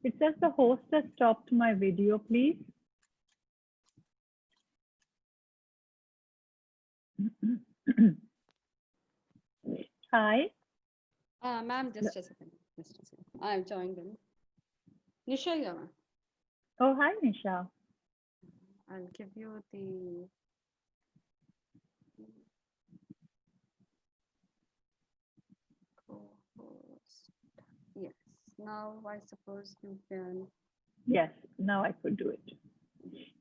It says the host has stopped my video, please. Hi. Ma'am, just a second. Just a second. I've joined in. Nisha, yeah, ma'am. Oh, hi, Nisha. I'll give you the co-host. Yes. Now I suppose you can. Yes, now I could do it.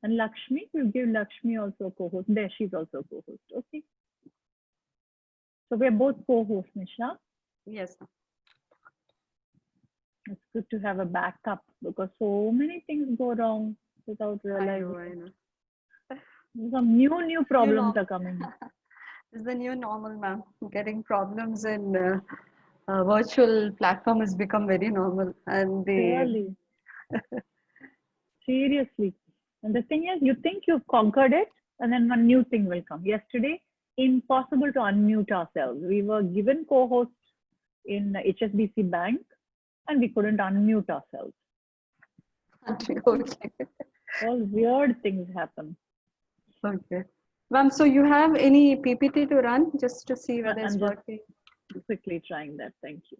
And Lakshmi, we'll give Lakshmi also a co-host. There, she's also a co-host. Okay. So we're both co-hosts, Nisha. Yes, ma'am. It's good to have a backup because so many things go wrong without realizing. I know. Some new problems are coming. It's the new normal, ma'am. Getting problems in virtual platform has become very normal, and Really? Seriously. And the thing is, you think you've conquered it, and then one new thing will come. Yesterday, impossible to unmute ourselves. We were given co-hosts in HSBC Bank, and we couldn't unmute ourselves. Okay. All weird things happen. Okay. Ma'am, so you have any PPT to run just to see whether it's I'm just working? quickly trying that. Thank you.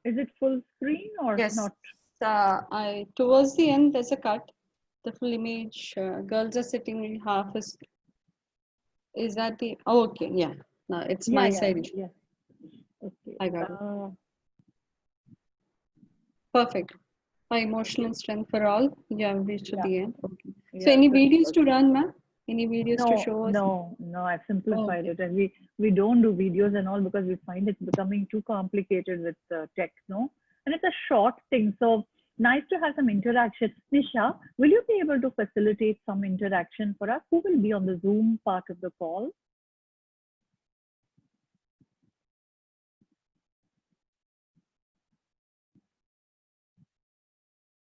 Is it full screen or Yes. not? Towards the end, there's a cut. The full image, girls are sitting in half a. Is that the? Oh, okay. Yeah. No, it's my side. Yeah. Okay. I got it. Perfect. My emotional strength for all. You have reached to the end. Okay. So, any videos to run, ma'am? Any videos to show us? No. I've simplified it, and we don't do videos and all because we find it's becoming too complicated with tech, no? And it's a short thing, so nice to have some interaction. Nisha, will you be able to facilitate some interaction for us? Who will be on the Zoom part of the call?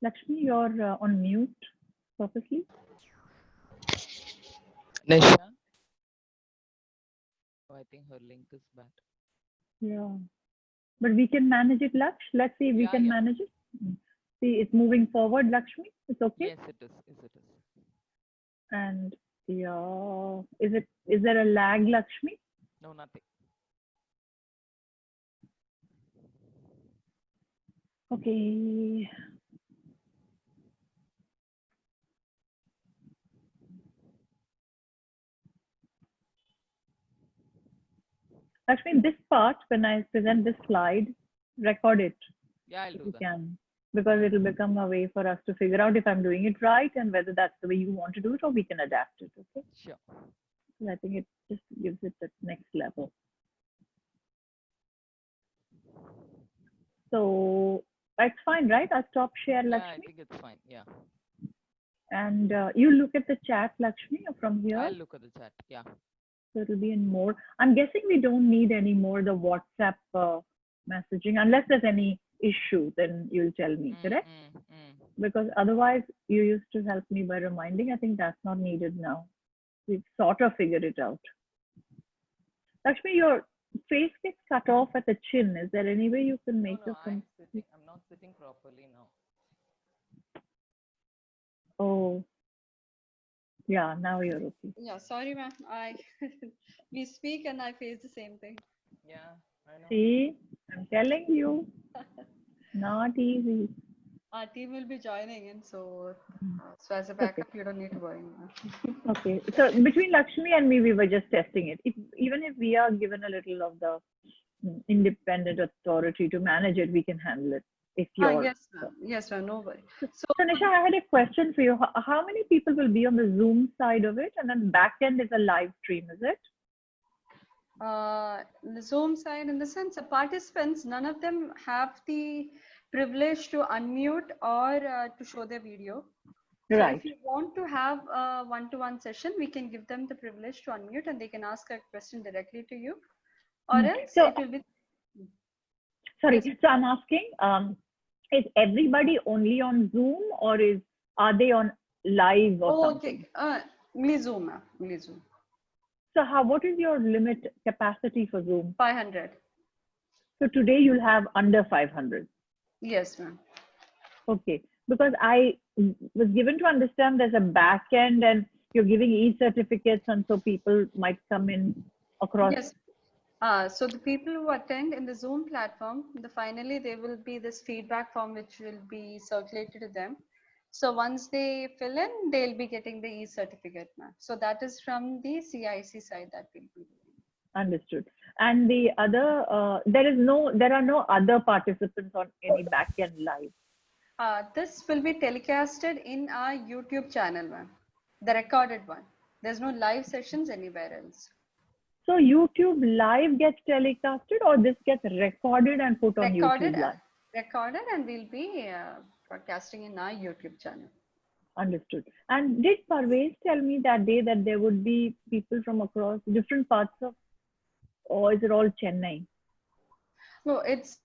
Lakshmi, you're on mute purposely. Nisha? Oh, I think her link is bad. Yeah. But we can manage it, Laksh. Let's see if we can manage it. See, it's moving forward, Lakshmi. It's okay? Yes, it is. Yes, it is. And yeah, is there a lag, Lakshmi? No, nothing. Okay. Actually, this part, when I present this slide, record it. Yeah, I'll do that. Can, because it will become a way for us to figure out if I'm doing it right and whether that's the way you want to do it, or we can adapt it. Okay. Sure. So I think it just gives it that next level. So that's fine, right? I'll stop share, Lakshmi. Yeah, I think it's fine. Yeah. And you look at the chat, Lakshmi, from here. I'll look at the chat. Yeah. So it'll be in more. I'm guessing we don't need any more the WhatsApp messaging unless there's any issue. Then you'll tell me, correct? Because otherwise, you used to help me by reminding. I think that's not needed now. We've sort of figured it out. Lakshmi, your face gets cut off at the chin. Is there any way you can make no, I'm not sitting properly now. Oh. Yeah, now you're okay. Yeah, sorry, ma'am. We speak and I face the same thing. Yeah, I know. See, I'm telling you, not easy. Our team will be joining in, so as a backup, you don't need to worry. Okay, so between Lakshmi and me, we were just testing it. Even if we are given a little of the independent authority to manage it, we can handle it. If you're yes, ma'am, no worry. So Nisha, I had a question for you. How many people will be on the Zoom side of it, and then back end is a live stream, is it? The Zoom side, in the sense, the participants, none of them have the privilege to unmute or to show their video. Right. So if you want to have a one-to-one session, we can give them the privilege to unmute and they can ask a question directly to you. Or else it will be. Sorry, so I'm asking, is everybody only on Zoom, or are they on live or Oh, something. okay. Only Zoom, ma'am. Only Zoom. So what is your limit capacity for Zoom? 500. So today you'll have under 500. Yes, ma'am. Okay, because I was given to understand there's a back end and you're giving e-certificates, and so people might come in across. Yes. So the people who attend in the Zoom platform, finally there will be this feedback form which will be circulated to them. So once they fill in, they'll be getting the e-certificate, ma'am. So that is from the CIC side that will be doing. Understood. And the other, there are no other participants on any back end live. This will be telecasted in our YouTube channel, ma'am. The recorded one. There's no live sessions anywhere else. So YouTube live gets telecasted, or this gets recorded and put on YouTube live? Recorded, and we'll be broadcasting in our YouTube channel. Understood. And did Parvez tell me that day that there would be people from across different parts of, or is it all Chennai? No, it's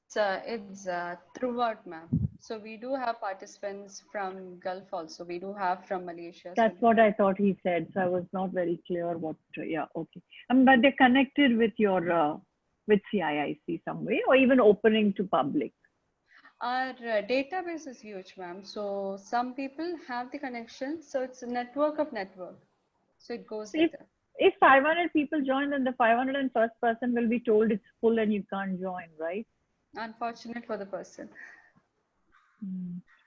throughout, ma'am. So we do have participants from Gulf also. We do have from Malaysia. That's what I thought he said. So I was not very clear what. Yeah, okay. But they're connected with your with CIIC some way, or even opening to public. Our database is huge, ma'am. So some people have the connection. So it's a network of network. So it goes like that. If 500 people join, then the 501st person will be told it's full and you can't join, right? Unfortunate for the person.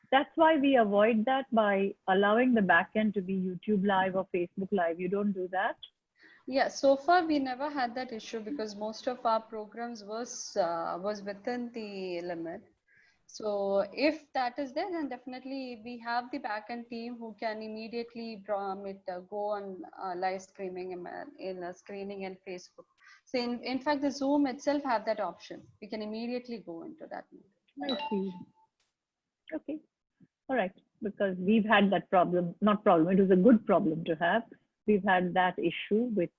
That's why we avoid that by allowing the backend to be YouTube live or Facebook live. You don't do that? Yeah, so far we never had that issue because most of our programs was within the limit. So if that is there, then definitely we have the backend team who can immediately go on live streaming in screening and Facebook. So in fact, the Zoom itself have that option. We can immediately go into that mode. I see. Okay. All right. Because we've had that problem, not problem, it was a good problem to have. We've had that issue with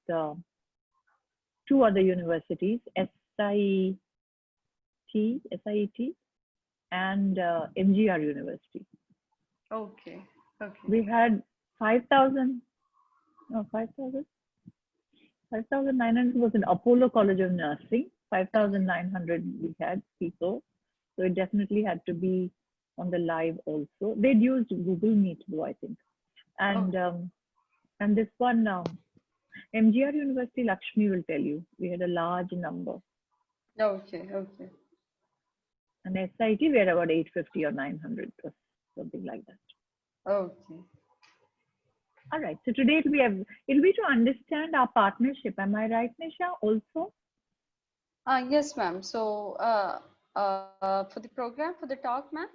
two other universities, SIET and MGR University. Okay. Okay. We had 5,000, no, 5,000? 5,900 was in Apollo College of Nursing. 5,900 we had people. So it definitely had to be on the live also. They'd used Google Meet though, I think. And this one, MGR University, Lakshmi will tell you, we had a large number. Okay, okay. And SIT, we had about 850 or 900 or something like that. Okay. All right. So today it'll be to understand our partnership. Am I right, Nisha? Also. Yes, ma'am. So for the program, for the talk, ma'am.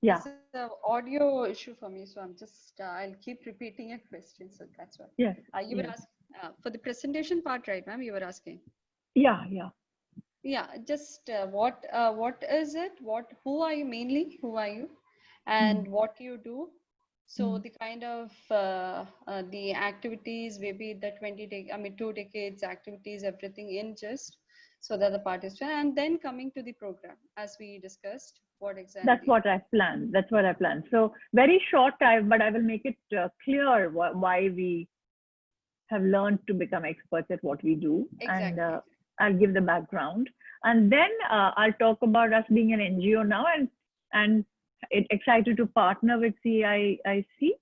Yeah. It's an audio issue for me, so I'm just I'll keep repeating a question. So that's why. Yes. You were asking for the presentation part, right, ma'am? You were asking. Yeah. Yeah. Just what is it? Who are you mainly? Who are you? And what do you do? So the kind of the activities, maybe the 2 decades activities, everything in just so that the participant, and then coming to the program as we discussed. What exactly? That's what I planned. So very short time, but I will make it clear why we have learned to become experts at what we do. Exactly. And I'll give the background. And then I'll talk about us being an NGO now and excited to partner with CIIC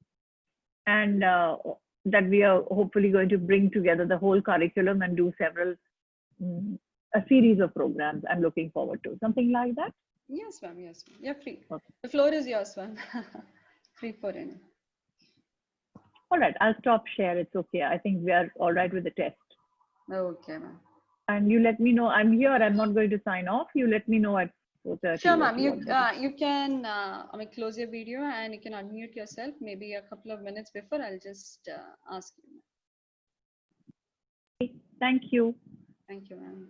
and that we are hopefully going to bring together the whole curriculum and do a series of programs I'm looking forward to. Something like that? Yes, ma'am. Yes, ma'am. You're free. Okay. The floor is yours, ma'am. Free for any. All right, I'll stop share. It's okay. I think we are all right with the test. Okay, ma'am. And you let me know. I'm here. I'm not going to sign off. You let me know at 4:30. Sure, ma'am. You can close your video and you can unmute yourself. Maybe a couple of minutes before. I'll just ask you. Thank you. Thank you, ma'am.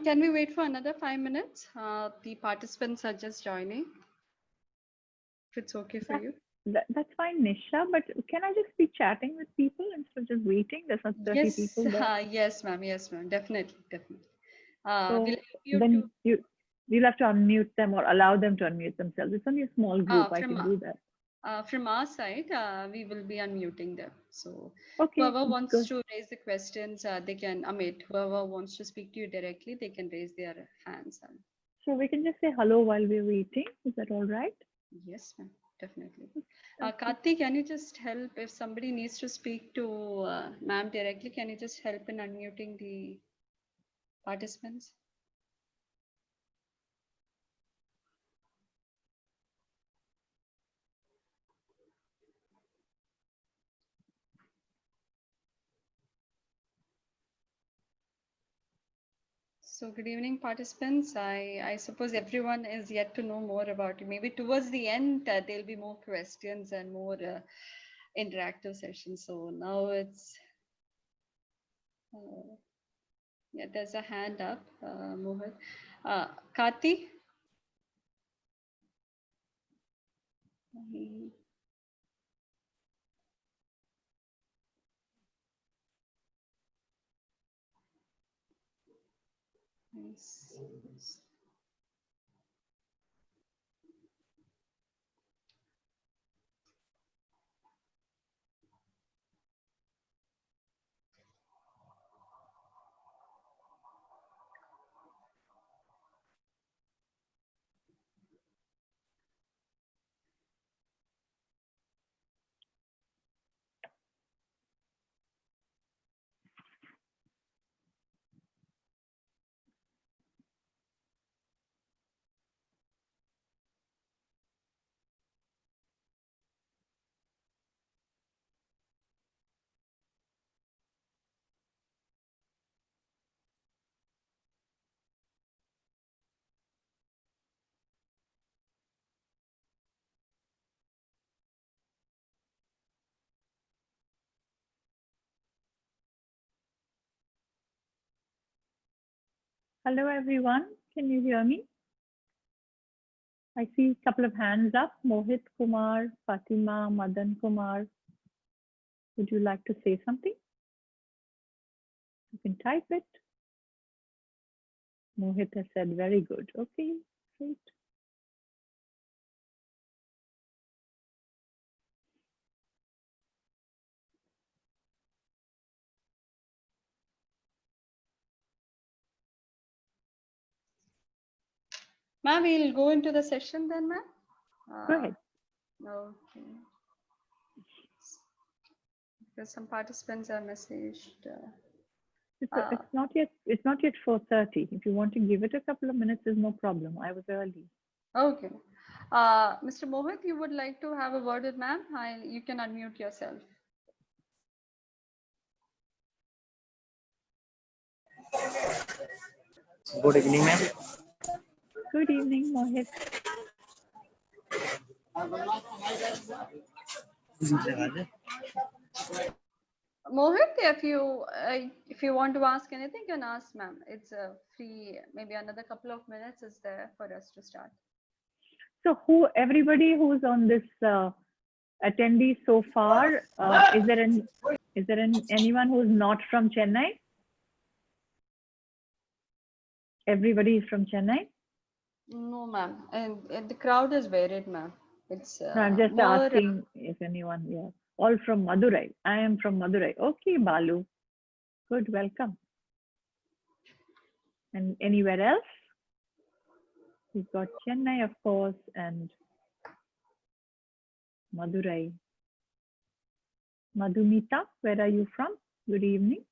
Can we wait for another 5 minutes? The participants are just joining. If it's okay for you. That's fine, Nisha, but can I just be chatting with people instead of just waiting? There's not 30 people there. Yes, ma'am. Yes, ma'am. Definitely. So We'll help you then to... you'll have to unmute them or allow them to unmute themselves. It's only a small group. I can do that. From our side, we will be unmuting them. So Okay, whoever wants good. to raise the questions, they can, Amit, whoever wants to speak to you directly, they can raise their hands. So we can just say hello while we're waiting. Is that all right? Yes, ma'am. Definitely. Karthi, can you just help if somebody needs to speak to ma'am directly? Can you just help in unmuting the participants? So good evening, participants. I suppose everyone is yet to know more about you. Maybe towards the end, there'll be more questions and more interactive sessions. So now it's, yeah, there's a hand up, Mohit. Karthi? Nice. Hello, everyone. Can you hear me? I see a couple of hands up. Mohit Kumar, Fatima, Madan Kumar. Would you like to say something? You can type it. Mohit has said very good. Okay, great. Ma'am, we'll go into the session then, ma'am. Go ahead. Okay. Because some participants are messaged. It's not yet. It's not yet 4:30. If you want to give it a couple of minutes, there's no problem. I was early. Okay. Mr. Mohit, you would like to have a word with ma'am? You can unmute yourself. Good evening, ma'am. Good evening, Mohit. Mohit, if you want to ask anything, you can ask, ma'am. It's free. Maybe another couple of minutes is there for us to start. So, everybody who's on this attendee so far, is there anyone who's not from Chennai? Everybody is from Chennai? No, ma'am. And the crowd is varied, ma'am. It's No, I'm just asking if anyone, yeah. All from Madurai. I am from Madurai. Okay, Balu. Good, welcome. And anywhere else? We've got Chennai, of course, and Madurai. Madhumita, where are you from? Good evening.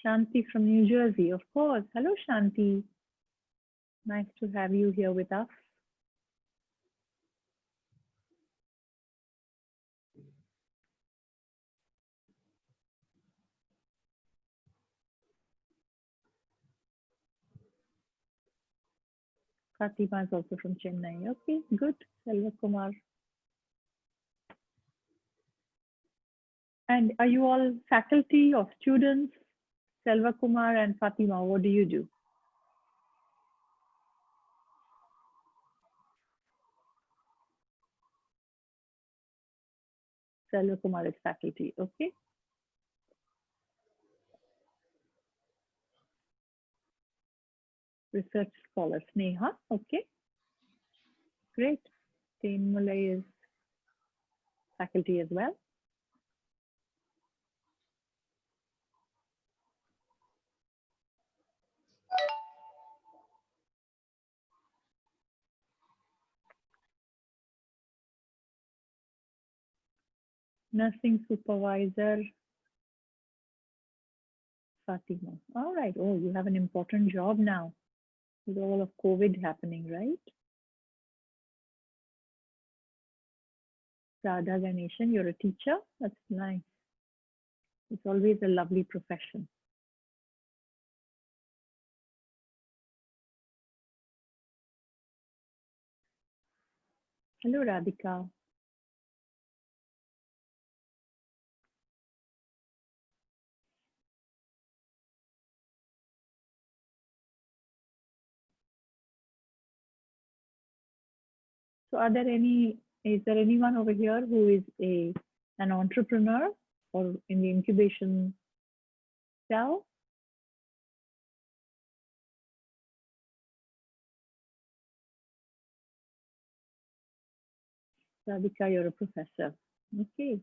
Shanti from New Jersey, of course. Hello, Shanti. Nice to have you here with us. Fatima is also from Chennai. Okay, good. Selva Kumar. And are you all faculty or students? Selva Kumar and Fatima, what do you do? Selva Kumar is faculty. Okay. Research scholar. Sneha. Okay. Great. Tain Mulay is faculty as well. Nursing supervisor, Fatima. All right. Oh, you have an important job now with all of COVID happening, right? Radha Ganeshan, you're a teacher. That's nice. It's always a lovely profession. Hello, Radhika. So is there anyone over here who is an entrepreneur or in the incubation cell? Radhika, you're a professor. Okay.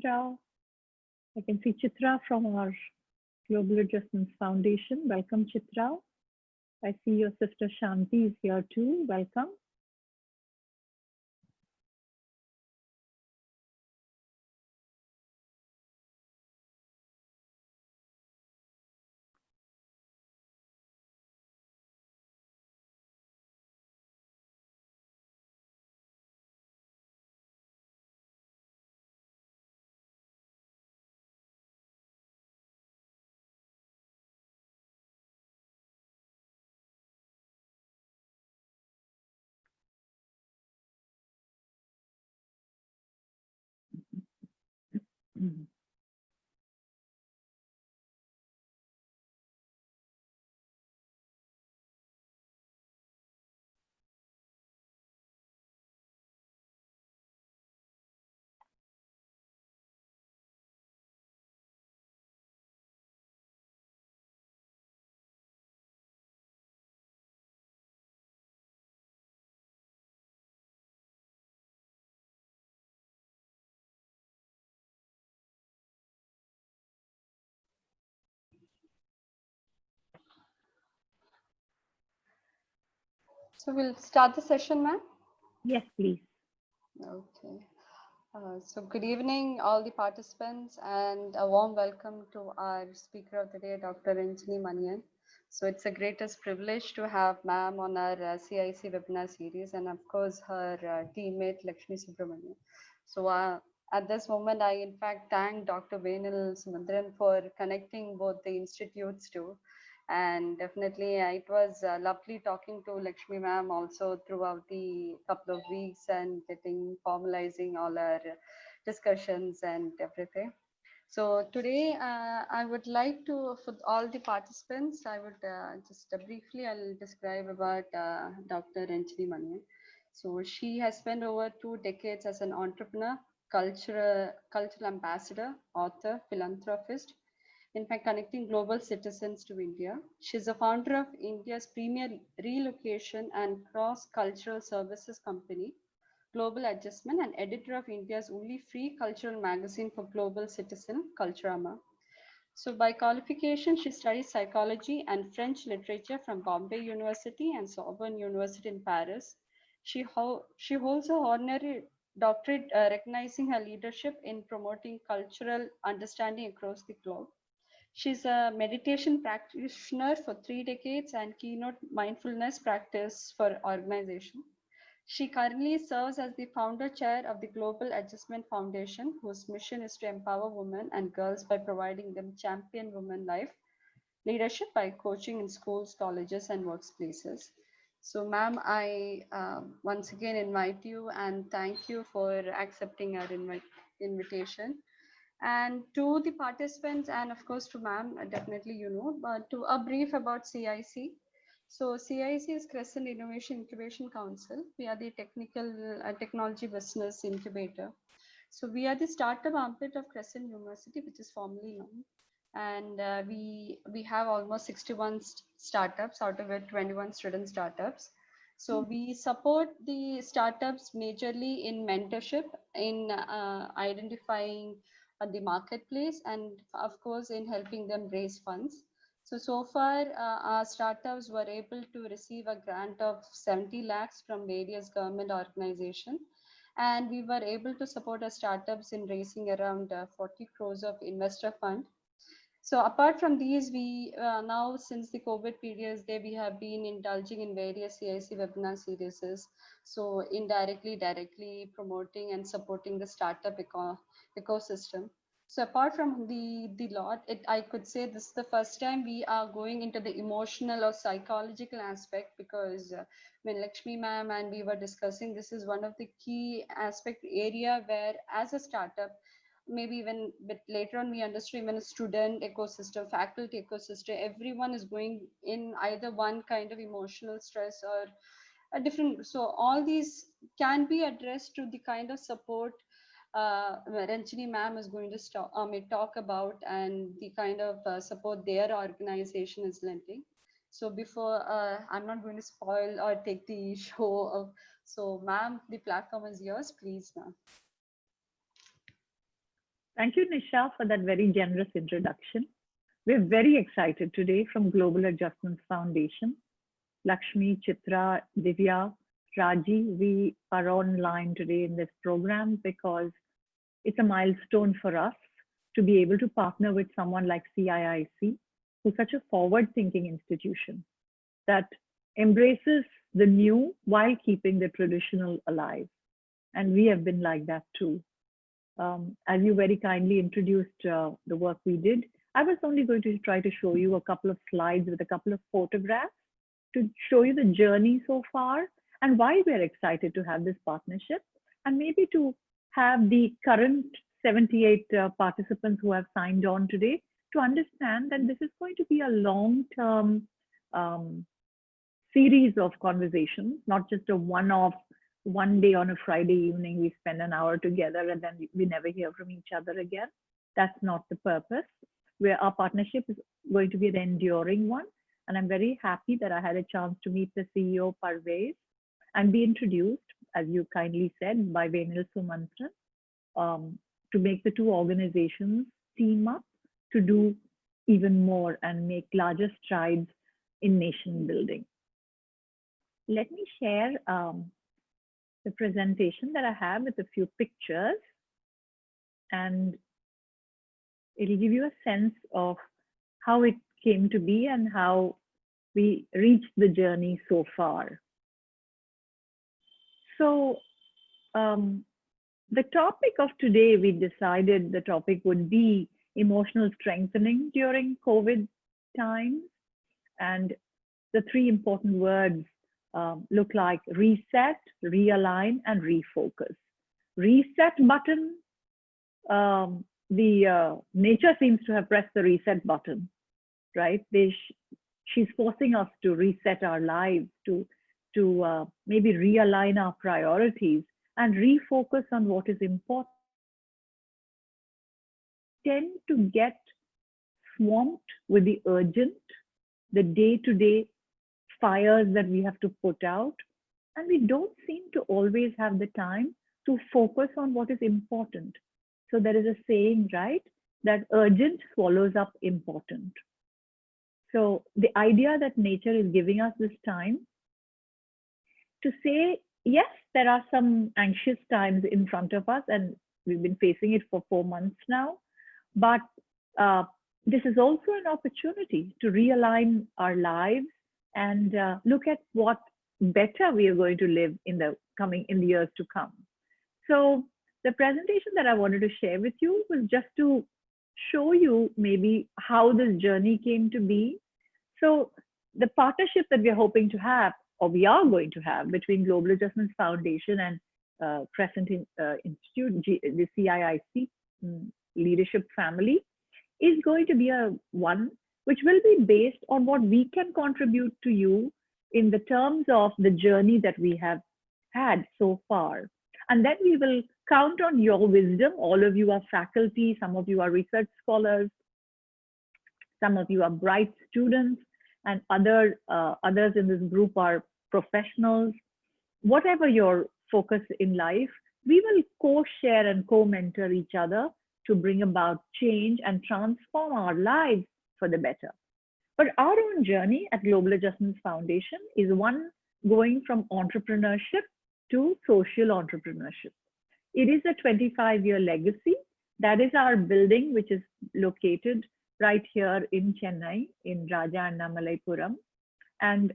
Chitra, I can see Chitra from our Global Adjustments Foundation. Welcome, Chitra. I see your sister Shanti is here too. Welcome. So we'll start the session, ma'am. Yes, please. Okay. So good evening, all the participants, and a warm welcome to our speaker of the day, Dr. Ranjini Manian. So it's a greatest privilege to have ma'am on our CIC webinar series, and of course her teammate Lakshmi Subramanian. So at this moment, I in fact thank Dr. Venil Sumandran for connecting both the institutes too. And definitely it was lovely talking to Lakshmi ma'am also throughout the couple of weeks and getting formalizing all our discussions and everything. So today I would like to, for all the participants, I would just briefly I'll describe about Dr. Ranjini Manian. So she has spent over 2 decades as an entrepreneur, cultural ambassador, author, philanthropist, in fact, connecting global citizens to India. She's the founder of India's premier relocation and cross-cultural services company, Global Adjustment, and editor of India's only free cultural magazine for global citizen, Culturama. So by qualification, she studied psychology and French literature from Bombay University and Sorbonne University in Paris. She holds a honorary doctorate recognizing her leadership in promoting cultural understanding across the globe. She's a meditation practitioner for 3 decades and keynote mindfulness practice for organization. She currently serves as the founder chair of the Global Adjustment Foundation, whose mission is to empower women and girls by providing them champion women life leadership by coaching in schools, colleges, and workplaces. So, ma'am, I once again invite you and thank you for accepting our invitation. And to the participants, and of course to ma'am, definitely you know, but to a brief about CIC. So CIC is Crescent Innovation Incubation Council. We are the technology business incubator. So we are the startup armpit of Crescent University, which is formerly known. And we have almost 61 startups, out of it 21 student startups. So we support the startups majorly in mentorship, in identifying the marketplace, and of course in helping them raise funds. So far, our startups were able to receive a grant of 70 lakhs from various government organizations, and we were able to support our startups in raising around 40 crores of investor fund. So apart from these, we now, since the COVID periods, there we have been indulging in various CIC webinar series. So indirectly, directly promoting and supporting the startup ecosystem. So apart from the lot, I could say this is the first time we are going into the emotional or psychological aspect, because when Lakshmi ma'am and we were discussing, this is one of the key aspect area where as a startup, maybe even bit later on we understood, even a student ecosystem, faculty ecosystem, everyone is going in either one kind of emotional stress or a different. So all these can be addressed to the kind of support Ranjini ma'am is going to talk about, and the kind of support their organization is lending. So before I'm not going to spoil or take the show of, so ma'am, the platform is yours, please, ma'am. Thank you, Nisha, for that very generous introduction. We're very excited today from Global Adjustments Foundation. Lakshmi, Chitra, Divya, Raji, we are online today in this program because it's a milestone for us to be able to partner with someone like CIIC, who's such a forward-thinking institution that embraces the new while keeping the traditional alive. And we have been like that too. As you very kindly introduced the work we did, I was only going to try to show you a couple of slides with a couple of photographs to show you the journey so far and why we're excited to have this partnership, and maybe to have the current 78 participants who have signed on today to understand that this is going to be a long-term series of conversations, not just a one-off. One day on a Friday evening, we spend an hour together and then we never hear from each other again. That's not the purpose. Where our partnership is going to be an enduring one. And I'm very happy that I had a chance to meet the CEO, Parvez, and be introduced, as you kindly said, by Venil Sumantran, to make the two organizations team up to do even more and make larger strides in nation building. Let me share the presentation that I have with a few pictures, and it'll give you a sense of how it came to be and how we reached the journey so far. So the topic of today, we decided the topic would be emotional strengthening during COVID times. And the three important words look like reset, realign, and refocus. Reset button, nature seems to have pressed the reset button, right? She's forcing us to reset our lives, to maybe realign our priorities and refocus on what is important. We tend to get swamped with the urgent, the day-to-day fires that we have to put out, and we don't seem to always have the time to focus on what is important. So there is a saying, right, that urgent swallows up important. So the idea that nature is giving us this time to say, yes, there are some anxious times in front of us, and we've been facing it for 4 months now, but this is also an opportunity to realign our lives and look at what better we are going to live in the years to come. So the presentation that I wanted to share with you was just to show you maybe how this journey came to be. So the partnership that we are hoping to have, or we are going to have, between Global Adjustments Foundation and Crescent Institute, the CIIC leadership family, is going to be a one which will be based on what we can contribute to you in the terms of the journey that we have had so far. And then we will count on your wisdom. All of you are faculty, some of you are research scholars, some of you are bright students, and others in this group are professionals. Whatever your focus in life, we will co-share and co-mentor each other to bring about change and transform our lives for the better. But our own journey at Global Adjustments Foundation is one going from entrepreneurship to social entrepreneurship. It is a 25-year legacy. That is our building, which is located right here in Chennai, in Raja Annamalaipuram. And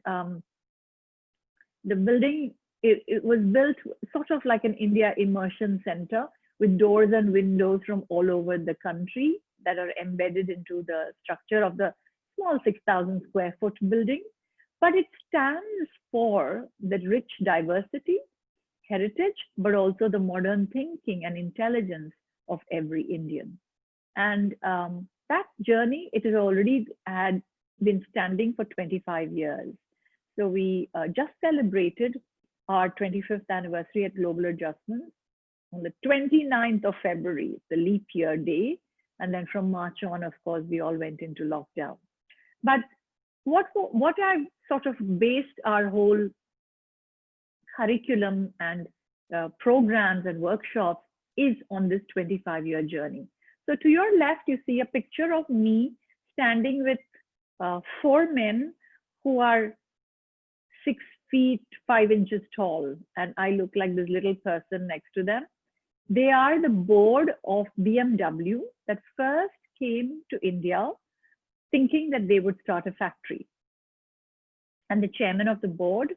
the building, it was built sort of like an India immersion center with doors and windows from all over the country that are embedded into the structure of the small 6,000 square foot building. But it stands for the rich diversity, heritage, but also the modern thinking and intelligence of every Indian. And that journey, it has already had been standing for 25 years. So we just celebrated our 25th anniversary at Global Adjustments on the 29th of February, the leap year day. And then from March on, of course, we all went into lockdown. But what I've sort of based our whole curriculum and programs and workshops is on this 25-year journey. So to your left, you see a picture of me standing with 4 men who are 6 feet 5 inches tall, and I look like this little person next to them. They are the board of BMW that first came to India thinking that they would start a factory. And the chairman of the board,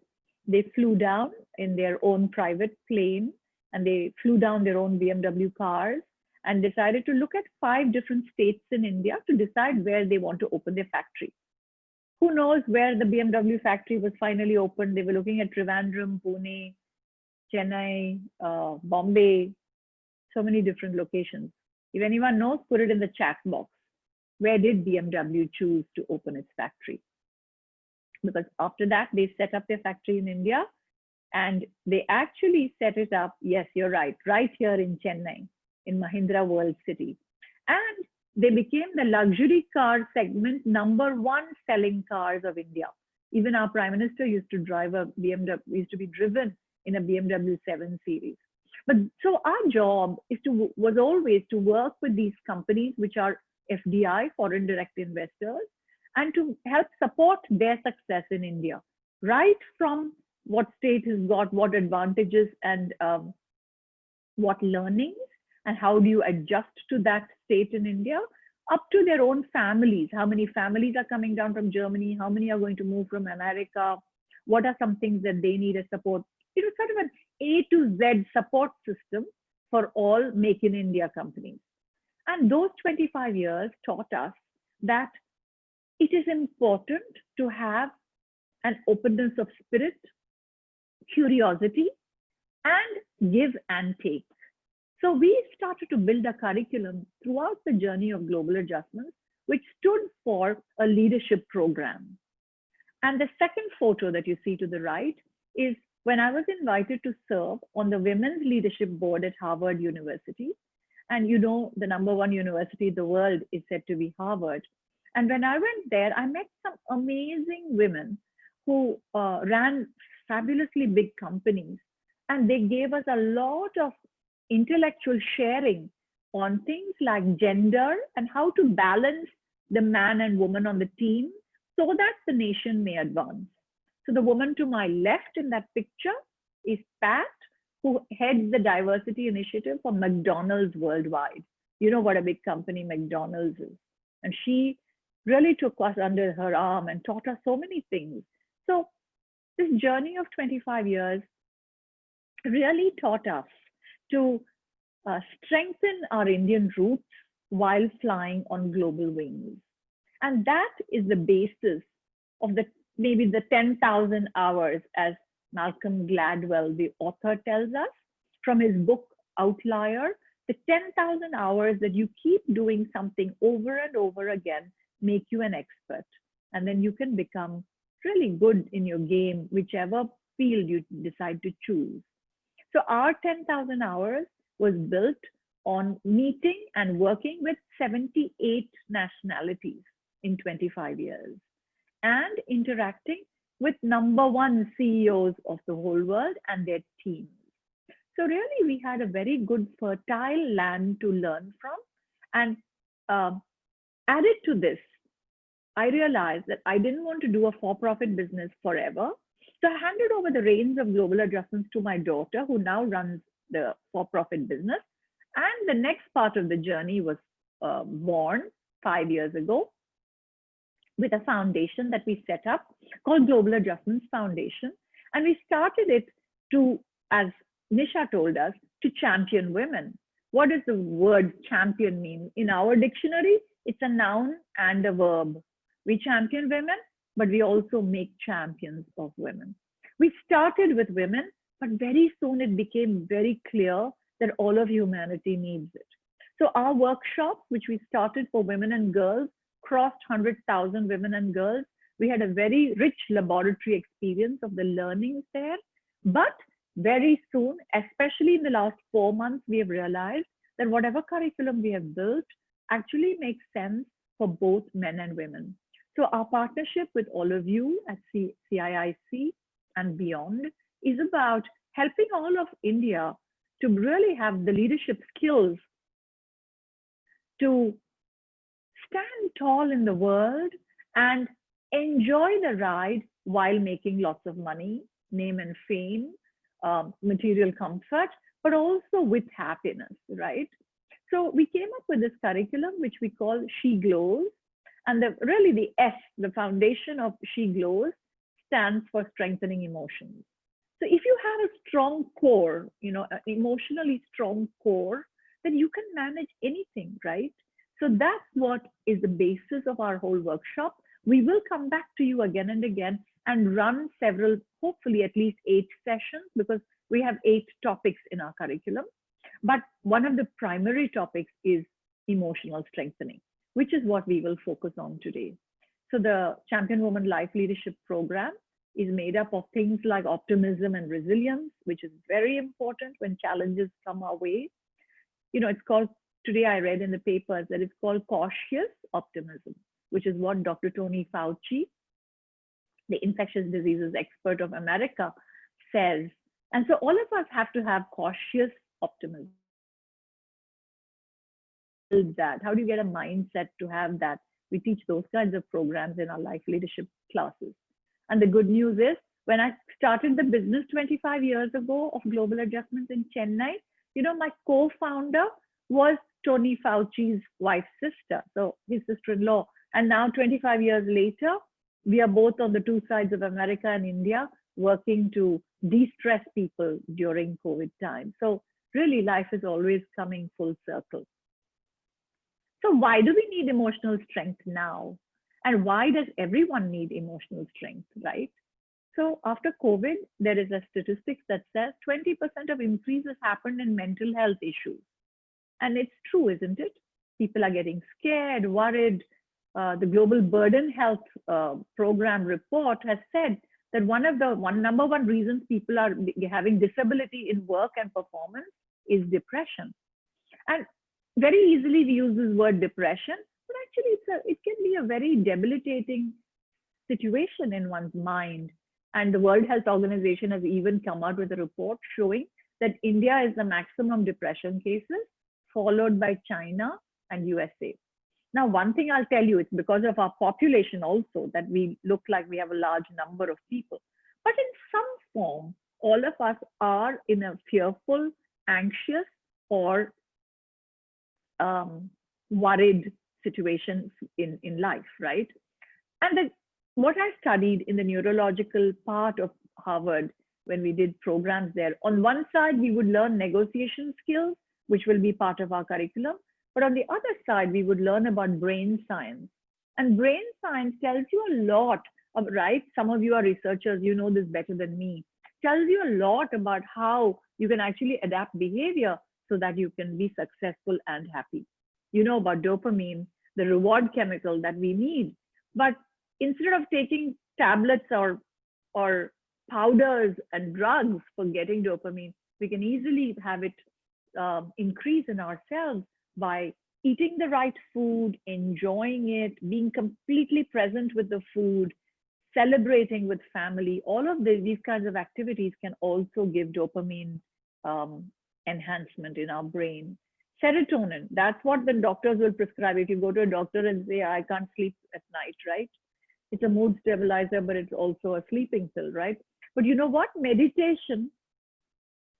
they flew down in their own private plane, and they flew down their own BMW cars and decided to look at 5 different states in India to decide where they want to open their factory. Who knows where the BMW factory was finally opened? They were looking at Trivandrum, Pune, Chennai, Bombay, so many different locations. If anyone knows, put it in the chat box. Where did BMW choose to open its factory? Because after that, they set up their factory in India, and they actually set it up, yes, you're right here in Chennai, in Mahindra World City. And they became the luxury car segment #1 selling cars of India. Even our Prime Minister used to drive a BMW, used to be driven in a BMW 7 Series. But so our job was always to work with these companies, which are FDI, foreign direct investors, and to help support their success in India, right from what state has got what advantages and what learnings, and how do you adjust to that state in India, up to their own families. How many families are coming down from Germany? How many are going to move from America? What are some things that they need as support? It was sort of an A to Z support system for all Make in India companies. And those 25 years taught us that it is important to have an openness of spirit, curiosity, and give and take. So we started to build a curriculum throughout the journey of Global Adjustments, which stood for a leadership program. And the second photo that you see to the right is when I was invited to serve on the Women's Leadership Board at Harvard University. And you know, the #1 university in the world is said to be Harvard. And when I went there, I met some amazing women who ran fabulously big companies. And they gave us a lot of intellectual sharing on things like gender and how to balance the man and woman on the team so that the nation may advance. So the woman to my left in that picture is Pat, who heads the diversity initiative for McDonald's worldwide. You know what a big company McDonald's is. And she really took us under her arm and taught us so many things. So this journey of 25 years really taught us to strengthen our Indian roots while flying on global wings. And that is the basis of the maybe the 10,000 hours, as Malcolm Gladwell, the author, tells us from his book Outlier. The 10,000 hours that you keep doing something over and over again make you an expert. And then you can become really good in your game, whichever field you decide to choose. So our 10,000 hours was built on meeting and working with 78 nationalities in 25 years and interacting with #1 CEOs of the whole world and their teams. So really, we had a very good fertile land to learn from. And added to this, I realized that I didn't want to do a for-profit business forever. So I handed over the reins of global adjustments to my daughter, who now runs the for-profit business. And the next part of the journey was born 5 years ago with a foundation that we set up called Global Adjustments Foundation. And we started it to, as Nisha told us, to champion women. What does the word champion mean? In our dictionary, it's a noun and a verb. We champion women, but we also make champions of women. We started with women, but very soon it became very clear that all of humanity needs it. So our workshops, which we started for women and girls, crossed 100,000 women and girls. We had a very rich laboratory experience of the learnings there. But very soon, especially in the last 4 months, we have realized that whatever curriculum we have built actually makes sense for both men and women. So our partnership with all of you at CIIC and beyond is about helping all of India to really have the leadership skills to stand tall in the world and enjoy the ride while making lots of money, name and fame, material comfort, but also with happiness, right? So we came up with this curriculum, which we call She Glows. And really the S, the foundation of She Glows, stands for strengthening emotions. So if you have a strong core, an emotionally strong core, then you can manage anything, right? So that's what is the basis of our whole workshop. We will come back to you again and again and run several, hopefully at least 8 sessions, because we have 8 topics in our curriculum. But one of the primary topics is emotional strengthening, which is what we will focus on today. So the Champion Woman Life Leadership Program is made up of things like optimism and resilience, which is very important when challenges come our way. It's called, today I read in the papers that it's called cautious optimism, which is what Dr. Tony Fauci, the infectious diseases expert of America, says. And so all of us have to have cautious optimism. That, how do you get a mindset to have that? We teach those kinds of programs in our life leadership classes. And the good news is, when I started the business 25 years ago of Global Adjustments in Chennai, my co-founder was Tony Fauci's wife's sister, so his sister-in-law. And now 25 years later, we are both on the 2 sides of America and India working to de-stress people during COVID time. So really life is always coming full circle. So why do we need emotional strength now? And why does everyone need emotional strength, right? So after COVID, there is a statistics that says 20% of increases happened in mental health issues. And it's true, isn't it? People are getting scared, worried. The Global Burden Health Program report has said that number one reasons people are having disability in work and performance is depression. And very easily we use this word depression, but actually it can be a very debilitating situation in one's mind. And the World Health Organization has even come out with a report showing that India is the maximum depression cases, followed by China and USA. Now, one thing I'll tell you, it's because of our population also that we look like we have a large number of people. But in some form, all of us are in a fearful, anxious, or worried situations in life, right? And what I studied in the neurological part of Harvard when we did programs there, on one side, we would learn negotiation skills, which will be part of our curriculum. But on the other side, we would learn about brain science. And brain science tells you a lot, right? Some of you are researchers, you know this better than me. Tells you a lot about how you can actually adapt behavior so that you can be successful and happy. You know about dopamine, the reward chemical that we need. But instead of taking tablets or powders and drugs for getting dopamine, we can easily have it increase in ourselves by eating the right food, enjoying it, being completely present with the food, celebrating with family. All of these kinds of activities can also give dopamine enhancement in our brain. Serotonin, that's what the doctors will prescribe. If you go to a doctor and say, I can't sleep at night, right? It's a mood stabilizer, but it's also a sleeping pill, right? But you know what? Meditation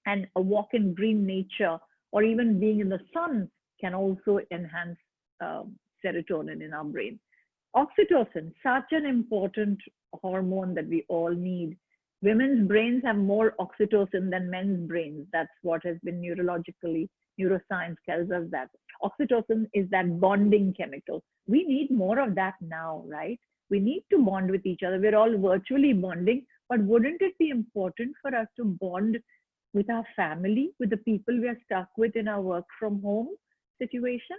and a walk in green nature or even being in the sun can also enhance serotonin in our brain. Oxytocin, such an important hormone that we all need. Women's brains have more oxytocin than men's brains. That's what has been neurologically, neuroscience tells us that. Oxytocin is that bonding chemical. We need more of that now, right? We need to bond with each other. We're all virtually bonding, but wouldn't it be important for us to bond with our family, with the people we are stuck with in our work from home situation?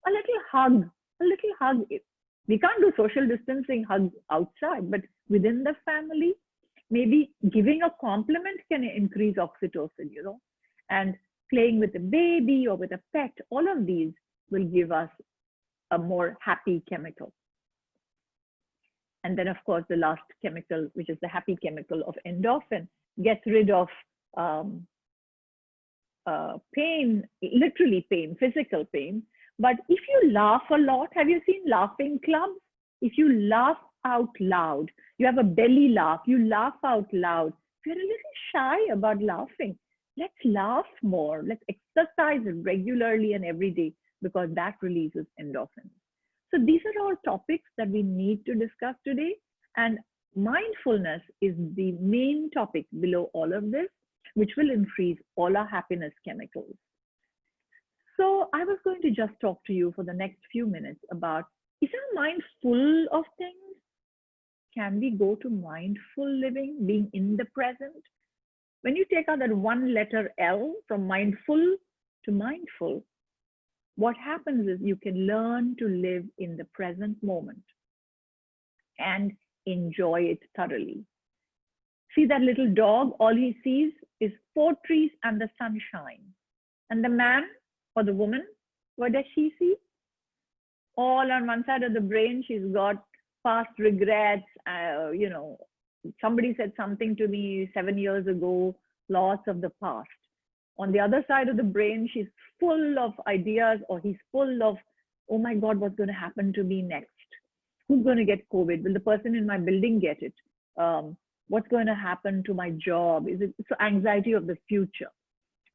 A little hug, a little hug. We can't do social distancing hugs outside, but within the family, maybe giving a compliment can increase oxytocin, you know, and playing with a baby or with a pet, all of these will give us a more happy chemical. And then, of course, the last chemical, which is the happy chemical of endorphin, gets rid of pain, literally pain, physical pain. But if you laugh a lot, have you seen laughing clubs? If you laugh out loud, you have a belly laugh, you laugh out loud. If you're a little shy about laughing, let's laugh more. Let's exercise regularly and every day because that releases endorphins. So these are all topics that we need to discuss today. And mindfulness is the main topic below all of this, which will increase all our happiness chemicals. So I was going to just talk to you for the next few minutes about, is our mind full of things? Can we go to mindful living, being in the present? When you take out that one letter L from mindful to mindful, what happens is you can learn to live in the present moment and enjoy it thoroughly. See that little dog, all he sees is 4 trees and the sunshine. And the man or the woman, what does she see? All on one side of the brain, she's got past regrets. You know, somebody said something to me 7 years ago, lots of the past. On the other side of the brain, she's full of ideas, or he's full of, oh my God, what's going to happen to me next? Who's going to get COVID? Will the person in my building get it? What's going to happen to my job? Is it so anxiety of the future?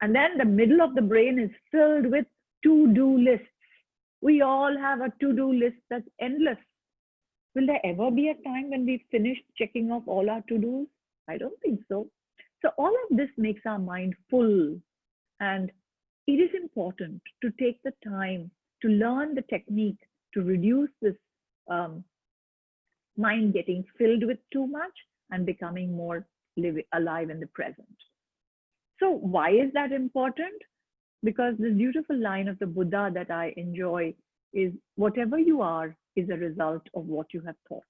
And then the middle of the brain is filled with to-do lists. We all have a to-do list that's endless. Will there ever be a time when we've finished checking off all our to-dos? I don't think so. So all of this makes our mind full. And it is important to take the time to learn the technique to reduce this mind getting filled with too much and becoming more alive in the present. So why is that important? Because the beautiful line of the Buddha that I enjoy is, whatever you are is a result of what you have thought.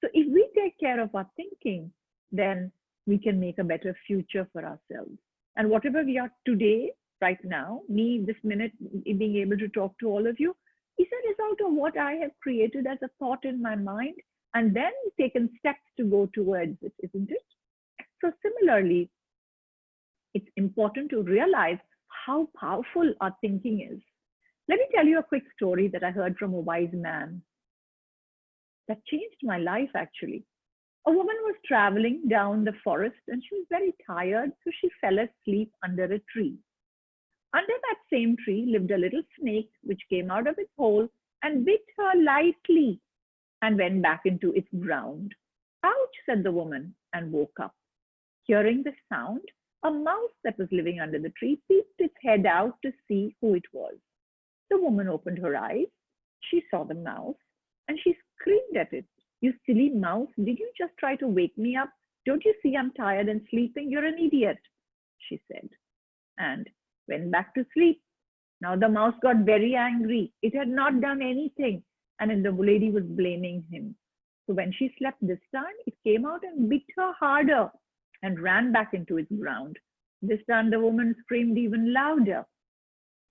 So if we take care of our thinking, then we can make a better future for ourselves. And whatever we are today, right now, me this minute being able to talk to all of you, is a result of what I have created as a thought in my mind and then taken steps to go towards it, isn't it? So similarly, it's important to realize how powerful our thinking is. Let me tell you a quick story that I heard from a wise man that changed my life, actually. A woman was traveling down the forest and she was very tired, so she fell asleep under a tree. Under that same tree lived a little snake which came out of its hole and bit her lightly and went back into its ground. Ouch, said the woman, and woke up. Hearing the sound, a mouse that was living under the tree peeped its head out to see who it was. The woman opened her eyes. She saw the mouse and she screamed at it. You silly mouse, did you just try to wake me up? Don't you see I'm tired and sleeping? You're an idiot, she said, and went back to sleep. Now the mouse got very angry. It had not done anything, and the lady was blaming him. So when she slept this time, it came out and bit her harder and ran back into its ground. This time the woman screamed even louder.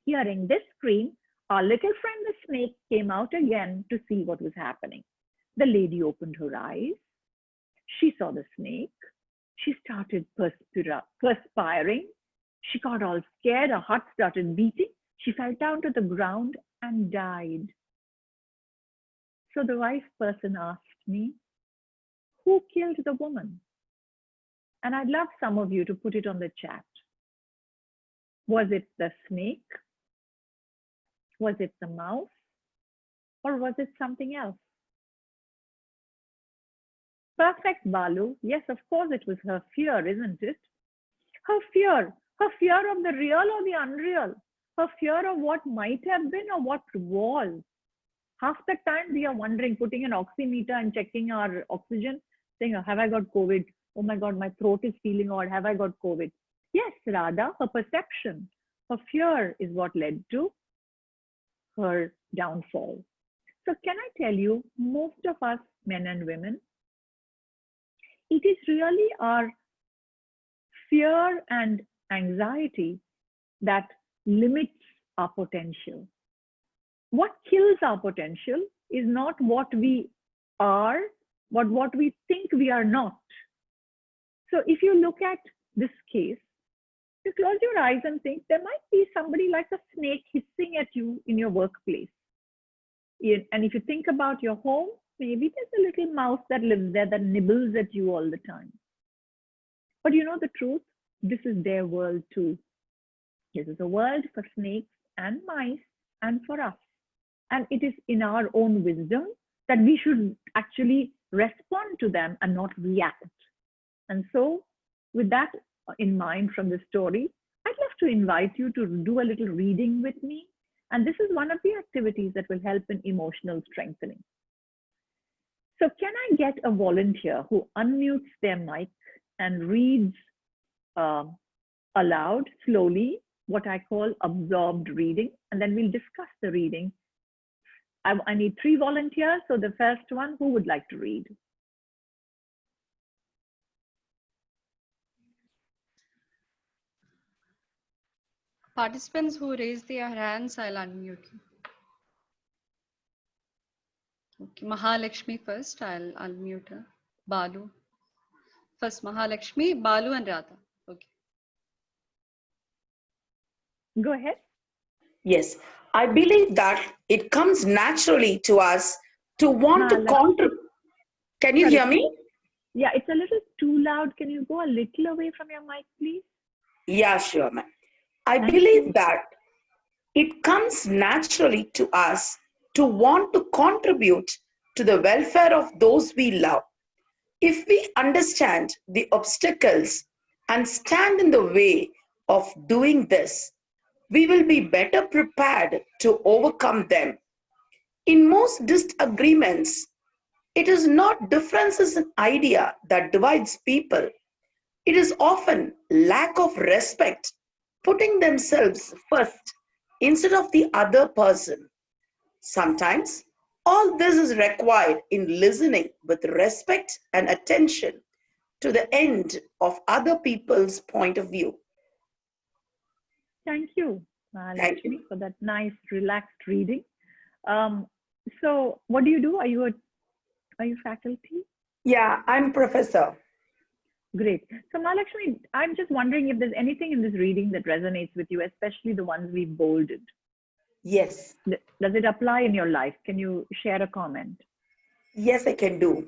Hearing this scream, our little friend the snake came out again to see what was happening. The lady opened her eyes. She saw the snake. She started perspiring. She got all scared. Her heart started beating. She fell down to the ground and died. So the wise person asked me, who killed the woman? And I'd love some of you to put it on the chat. Was it the snake? Was it the mouse? Or was it something else? Perfect, Balu. Yes, of course it was her fear, isn't it? Her fear of the real or the unreal, her fear of what might have been or what was. Half the time we are wondering, putting an oximeter and checking our oxygen, saying, have I got COVID? Oh my God, my throat is feeling odd. Have I got COVID? Yes, Radha, her perception, her fear is what led to her downfall. So can I tell you, most of us men and women, it is really our fear and anxiety that limits our potential. What kills our potential is not what we are, but what we think we are not. So if you look at this case, you close your eyes and think there might be somebody like a snake hissing at you in your workplace. And if you think about your home, maybe there's a little mouse that lives there that nibbles at you all the time. But you know the truth? This is their world too. This is a world for snakes and mice and for us. And it is in our own wisdom that we should actually respond to them and not react. And so with that in mind from the story, I'd love to invite you to do a little reading with me. And this is one of the activities that will help in emotional strengthening. So can I get a volunteer who unmutes their mic and reads aloud slowly what I call absorbed reading, and then we'll discuss the reading. I need 3 volunteers. So the first one, who would like to read? Participants who raise their hands, I'll unmute you. Okay, Mahalakshmi first, I'll unmute her. Balu. First Mahalakshmi, Balu and Radha. Okay. Go ahead. Yes, I believe that it comes naturally to us to want to contribute. Can you hear me? Yeah, it's a little too loud. Can you go a little away from your mic, please? Yeah, sure, ma'am. I believe that it comes naturally to us to want to contribute to the welfare of those we love. If we understand the obstacles and stand in the way of doing this, we will be better prepared to overcome them. In most disagreements, it is not differences in idea that divides people. It is often lack of respect, putting themselves first instead of the other person. Sometimes all this is required in listening with respect and attention to the end of other people's point of view. Thank you, Mahalakshmi, for that nice, relaxed reading. So what do? Are you faculty? Yeah, I'm professor. Great. So Mahalakshmi, I'm just wondering if there's anything in this reading that resonates with you, especially the ones we've bolded. Yes. Does it apply in your life? Can you share a comment? Yes, I can do.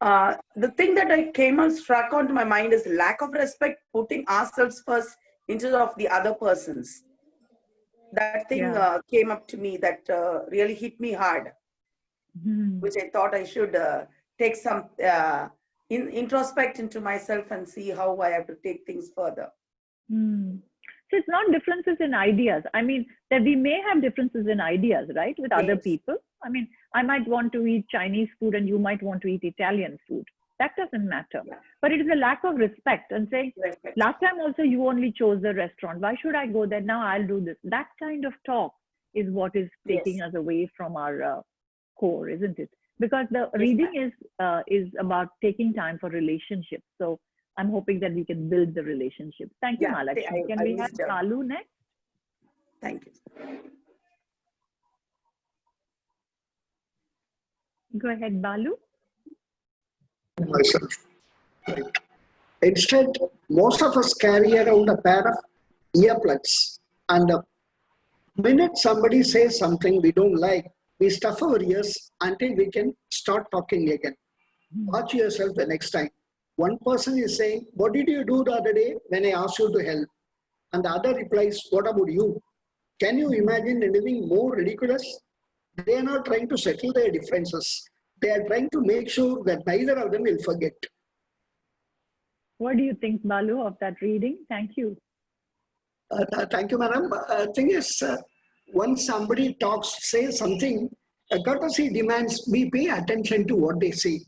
The thing that I came and struck onto my mind is lack of respect, putting ourselves first instead of the other persons. that thing Yeah. came up to me that really hit me hard, which I thought I should take some introspect into myself and see how I have to take things further. So it's not differences in ideas. I mean, that we may have differences in ideas, right, with other Yes. people. I mean, I might want to eat Chinese food and you might want to eat Italian food. That doesn't matter. Yeah. But it is a lack of respect and saying, Respect. last time also you only chose the restaurant. Why should I go there? Now I'll do this. That kind of talk is what is taking Yes. us away from our core, isn't it? Because the Yes, reading is about taking time for relationships. So I'm hoping that we can build the relationship. Thank you, Yeah, Mahalakshmi. Can I we have missed out. Balu next? Thank you. Go ahead, Balu. Myself. Right. Instead, most of us carry around a pair of earplugs, and the minute somebody says something we don't like, we stuff our ears until we can start talking again. Watch yourself the next time. One person is saying, "What did you do the other day when I asked you to help?" And the other replies, "What about you?" Can you imagine anything more ridiculous? They are not trying to settle their differences. They are trying to make sure that neither of them will forget. What do you think, Balu, of that reading? Thank you. Thank you, madam. Thing is, once somebody talks, says something, courtesy demands we pay attention to what they say.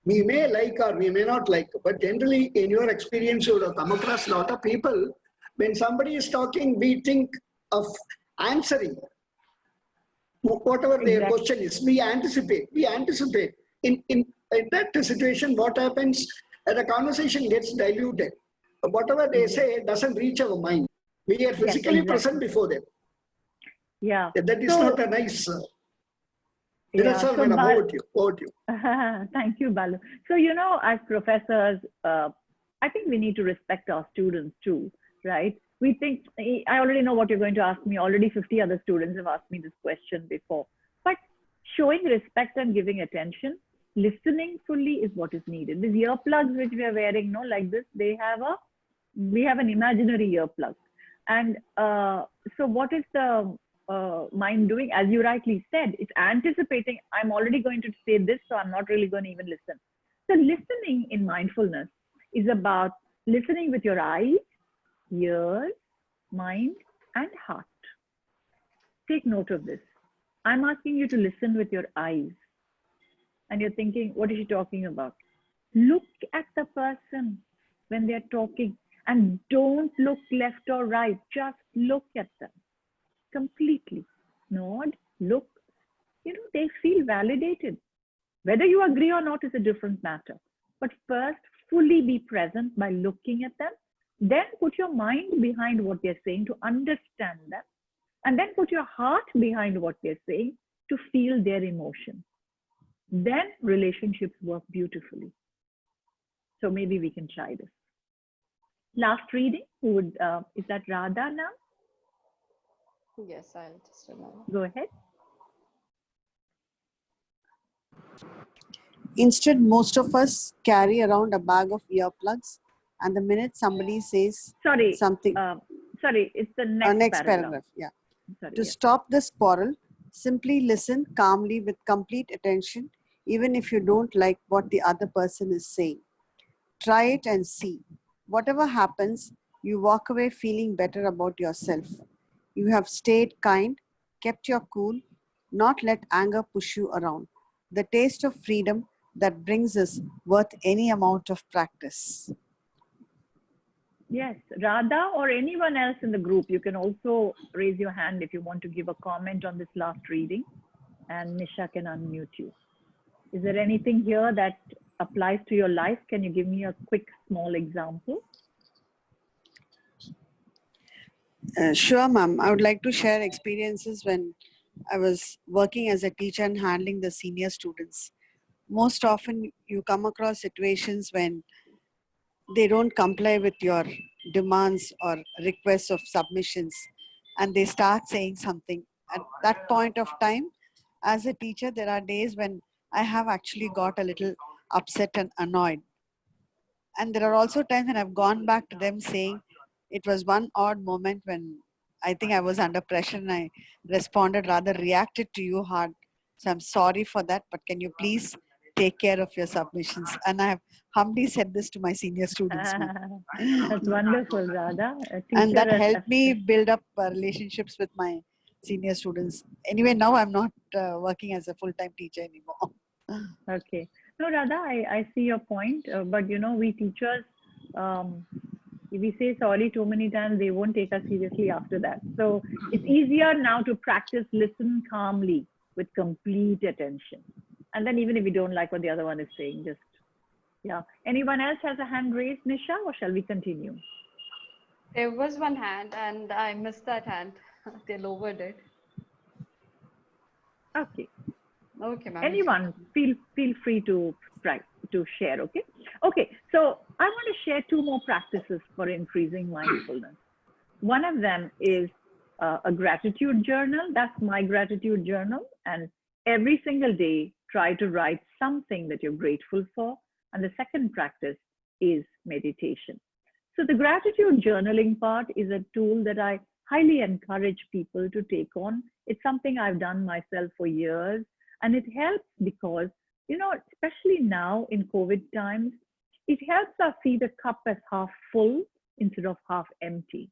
We may like or we may not like, but generally, in your experience, you would have come across a lot of people. When somebody is talking, we think of answering whatever their question is. We anticipate. In that situation, what happens? The conversation gets diluted. Whatever they say doesn't reach our mind. We are physically present before them. Yeah. That is not a nice. That's all, so madam. Over to you. Thank you, Balu. So, you know, as professors, I think we need to respect our students too, right? We think, I already know what you're going to ask me. Already 50 other students have asked me this question before. But showing respect and giving attention, listening fully is what is needed. These earplugs which we are wearing, no, like this, we have an imaginary earplug. And so what is the mind doing? As you rightly said, it's anticipating, I'm already going to say this, so I'm not really going to even listen. So listening in mindfulness is about listening with your eyes, ears, mind, and heart. Take note of this. I'm asking you to listen with your eyes. And you're thinking, what is she talking about? Look at the person when they're talking and don't look left or right. Just look at them completely. Nod, look. You know, they feel validated. Whether you agree or not is a different matter. But first, fully be present by looking at them. Then put your mind behind what they're saying to understand them. And then put your heart behind what they're saying to feel their emotion. Then relationships work beautifully. So maybe we can try this. Last reading, who would, is that Radha now? Yes, I'll just remember. Go ahead. Instead, most of us carry around a bag of earplugs, and the minute somebody says something, sorry, it's the next paragraph. Yeah. Sorry, to stop this quarrel, simply listen calmly with complete attention, even if you don't like what the other person is saying. Try it and see. Whatever happens, you walk away feeling better about yourself. You have stayed kind, kept your cool, not let anger push you around. The taste of freedom that brings us worth any amount of practice. Yes, Radha or anyone else in the group, you can also raise your hand if you want to give a comment on this last reading, and Nisha can unmute you. Is there anything here that applies to your life? Can you give me a quick, small example? Sure, ma'am. I would like to share experiences when I was working as a teacher and handling the senior students. Most often, you come across situations when they don't comply with your demands or requests of submissions, and they start saying something. At that point of time, as a teacher, there are days when I have actually got a little upset and annoyed. And there are also times when I've gone back to them saying, it was one odd moment when I think I was under pressure and I responded, rather reacted to you hard. So I'm sorry for that, but can you please take care of your submissions? And I have humbly said this to my senior students. That's wonderful, Radha. A And that teacher helped me build up relationships with my senior students. Anyway, now I'm not working as a full-time teacher anymore. Okay. No, Radha, I see your point. But you know, we teachers, if we say sorry too many times, they won't take us seriously after that. So it's easier now to practice listen calmly with complete attention. And then even if we don't like what the other one is saying, just, yeah. Anyone else has a hand raised, Nisha, or shall we continue? There was one hand and I missed that hand. They lowered it. Okay. Okay, ma'am. Anyone, feel free to share, okay? Okay, so I want to share 2 more practices for increasing mindfulness. One of them is a gratitude journal. That's my gratitude journal. And every single day, try to write something that you're grateful for. And the second practice is meditation. So the gratitude journaling part is a tool that I highly encourage people to take on. It's something I've done myself for years. And it helps because, you know, especially now in COVID times, it helps us see the cup as half full instead of half empty.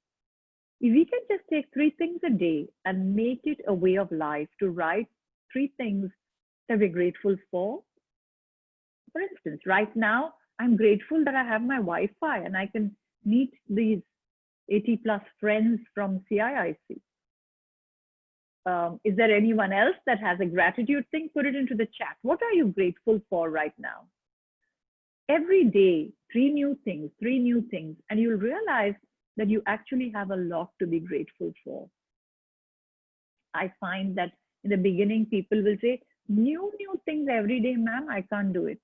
If we can just take 3 things a day and make it a way of life to write 3 things that we're grateful for. For instance, right now, I'm grateful that I have my Wi-Fi and I can meet these 80 plus friends from CIIC. Is there anyone else that has a gratitude thing? Put it into the chat. What are you grateful for right now? Every day, 3 new things, and you'll realize that you actually have a lot to be grateful for. I find that in the beginning, people will say, new things every day, ma'am, I can't do it.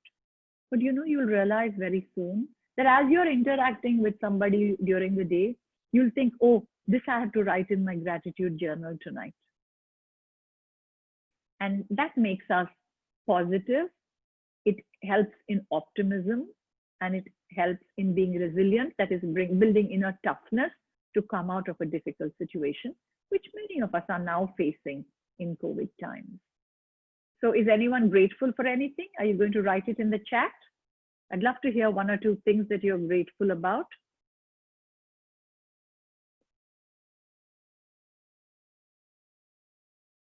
But you know, you'll realize very soon that as you're interacting with somebody during the day, you'll think, oh, this I have to write in my gratitude journal tonight. And that makes us positive. It helps in optimism and it helps in being resilient, that is building inner toughness to come out of a difficult situation, which many of us are now facing in COVID times. So is anyone grateful for anything? Are you going to write it in the chat? I'd love to hear 1 or 2 things that you're grateful about.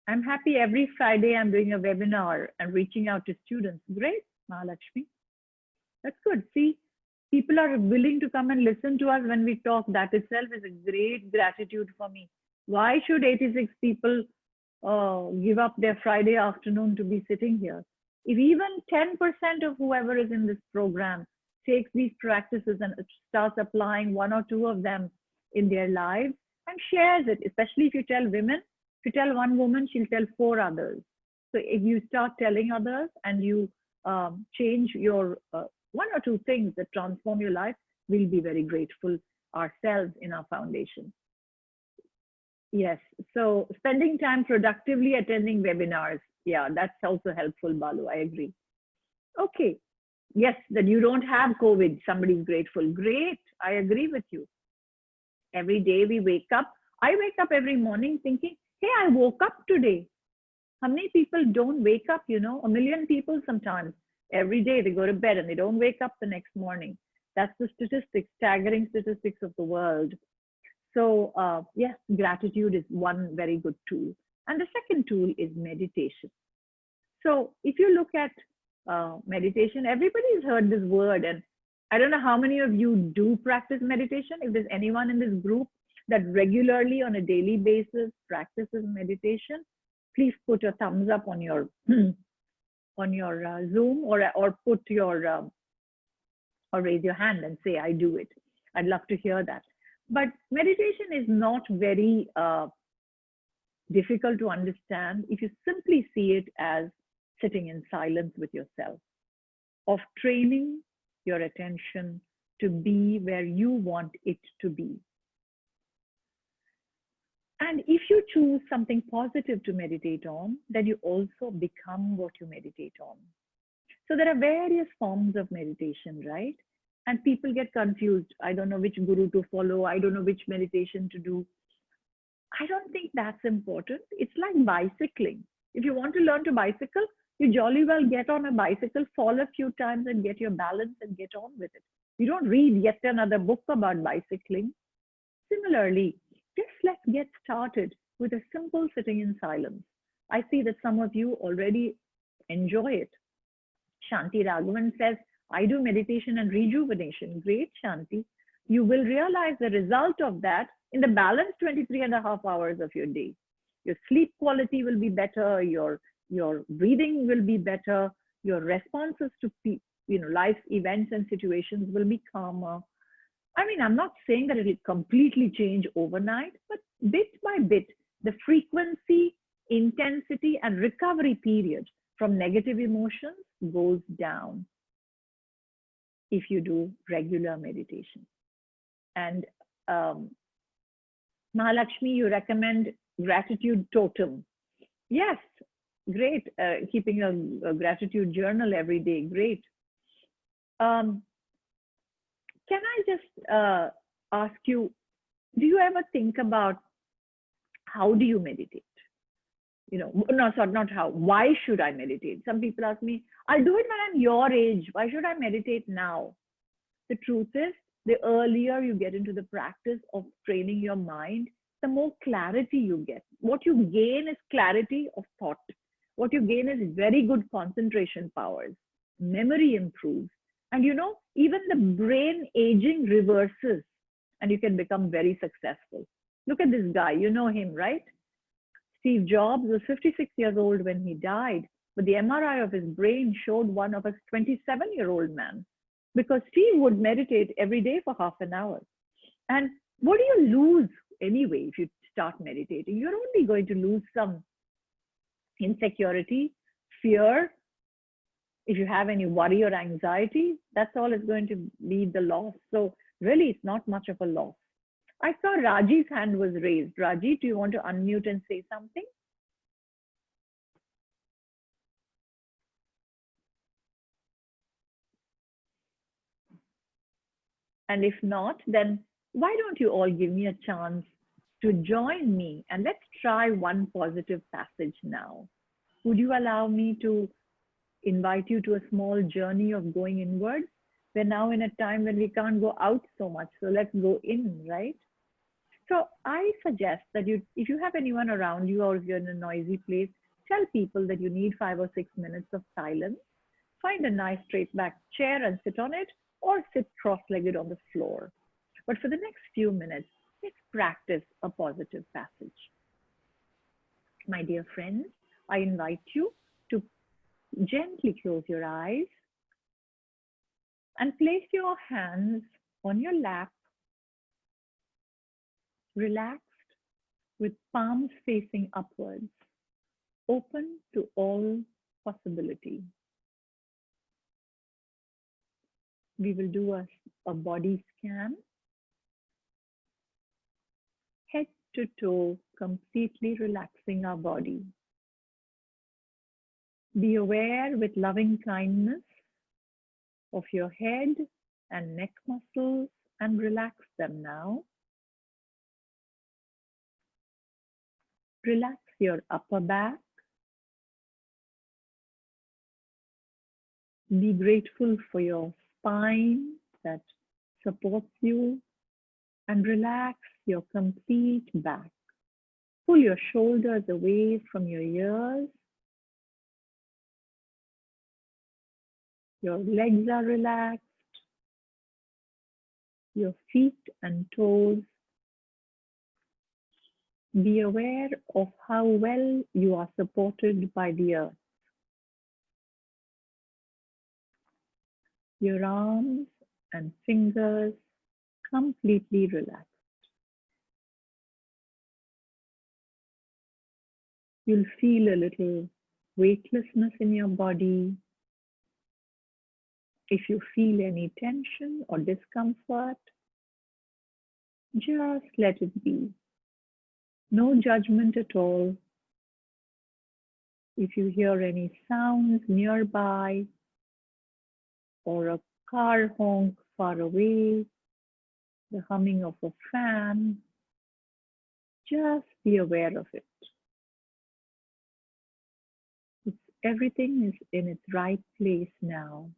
I'm happy every Friday I'm doing a webinar and reaching out to students. Great, Mahalakshmi. That's good. See, people are willing to come and listen to us when we talk. That itself is a great gratitude for me. Why should 86 people give up their Friday afternoon to be sitting here? If even 10% of whoever is in this program takes these practices and starts applying 1 or 2 of them in their lives and shares it, especially if you tell women, if you tell 1 woman, she'll tell 4 others. So if you start telling others and you change your 1 or 2 things that transform your life, we'll be very grateful ourselves in our foundation. Yes, so spending time productively attending webinars. Yeah, that's also helpful, Balu, I agree. Okay, yes, that you don't have COVID, somebody's grateful. Great, I agree with you. Every day we wake up, I wake up every morning thinking, hey, I woke up today. How many people don't wake up, you know? 1 million people sometimes. Every day they go to bed and they don't wake up the next morning. That's the statistics, staggering statistics of the world. So yes, gratitude is one very good tool. And the second tool is meditation. So if you look at meditation, everybody's heard this word, and I don't know how many of you do practice meditation. If there's anyone in this group that regularly on a daily basis practices meditation, please put a thumbs up on your on your Zoom, or put your or raise your hand and say, I do it. I'd love to hear that. But meditation is not very difficult to understand if you simply see it as sitting in silence with yourself, of training your attention to be where you want it to be. And if you choose something positive to meditate on, then you also become what you meditate on. So there are various forms of meditation, right? And people get confused. I don't know which guru to follow. I don't know which meditation to do. I don't think that's important. It's like bicycling. If you want to learn to bicycle, you jolly well get on a bicycle, fall a few times and get your balance and get on with it. You don't read yet another book about bicycling. Similarly, just let's get started with a simple sitting in silence. I see that some of you already enjoy it. Shanti Raghavan says, I do meditation and rejuvenation. Great, Shanti. You will realize the result of that in the balanced 23 and a half hours of your day. Your sleep quality will be better, your breathing will be better, your responses to life's events and situations will be calmer. I mean, I'm not saying that it will completely change overnight, but bit by bit, the frequency, intensity, and recovery period from negative emotions goes down if you do regular meditation. And Mahalakshmi, you recommend gratitude totem. Yes, great. Keeping a gratitude journal every day, great. Can I just ask you, do you ever think about how do you meditate? No, sorry, not how. Why should I meditate? Some people ask me, I'll do it when I'm your age. Why should I meditate now? The truth is, the earlier you get into the practice of training your mind, the more clarity you get. What you gain is clarity of thought. What you gain is very good concentration powers. Memory improves. And even the brain aging reverses and you can become very successful. Look at this guy, you know him, right? Steve Jobs was 56 years old when he died, but the MRI of his brain showed one of a 27-year-old man because Steve would meditate every day for half an hour. And what do you lose anyway if you start meditating? You're only going to lose some insecurity, fear. If you have any worry or anxiety, that's all is going to be the loss. So really, it's not much of a loss. I saw Raji's hand was raised. Raji, do you want to unmute and say something? And if not, then why don't you all give me a chance to join me and let's try one positive passage now. Would you allow me to invite you to a small journey of going inward? We're now in a time when we can't go out so much, so let's go in, right? So I suggest that if you have anyone around you or if you're in a noisy place, tell people that you need 5 or 6 minutes of silence. Find a nice straight back chair and sit on it, or sit cross-legged on the floor. But for the next few minutes, let's practice a positive passage. My dear friends, I invite you to gently close your eyes and place your hands on your lap, relaxed with palms facing upwards, open to all possibility. We will do a body scan, head to toe, completely relaxing our body. Be aware with loving kindness of your head and neck muscles and relax them now. Relax your upper back. Be grateful for your spine that supports you and relax your complete back. Pull your shoulders away from your ears. Your legs are relaxed. Your feet and toes. Be aware of how well you are supported by the earth. Your arms and fingers completely relaxed. You'll feel a little weightlessness in your body. If you feel any tension or discomfort, just let it be. No judgment at all. If you hear any sounds nearby, or a car honk far away, the humming of a fan, Just be aware of it. Everything is in its right place now.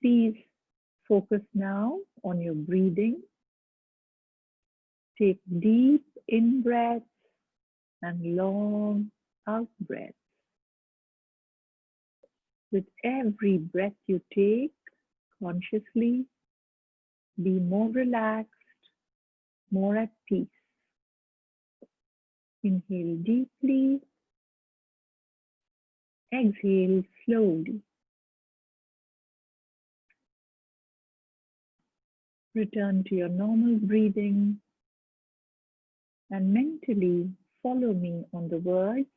Please focus now on your breathing. Take deep in breaths and long out breaths. With every breath you take, consciously be more relaxed, more at peace. Inhale deeply, exhale slowly. Return to your normal breathing and mentally follow me on the words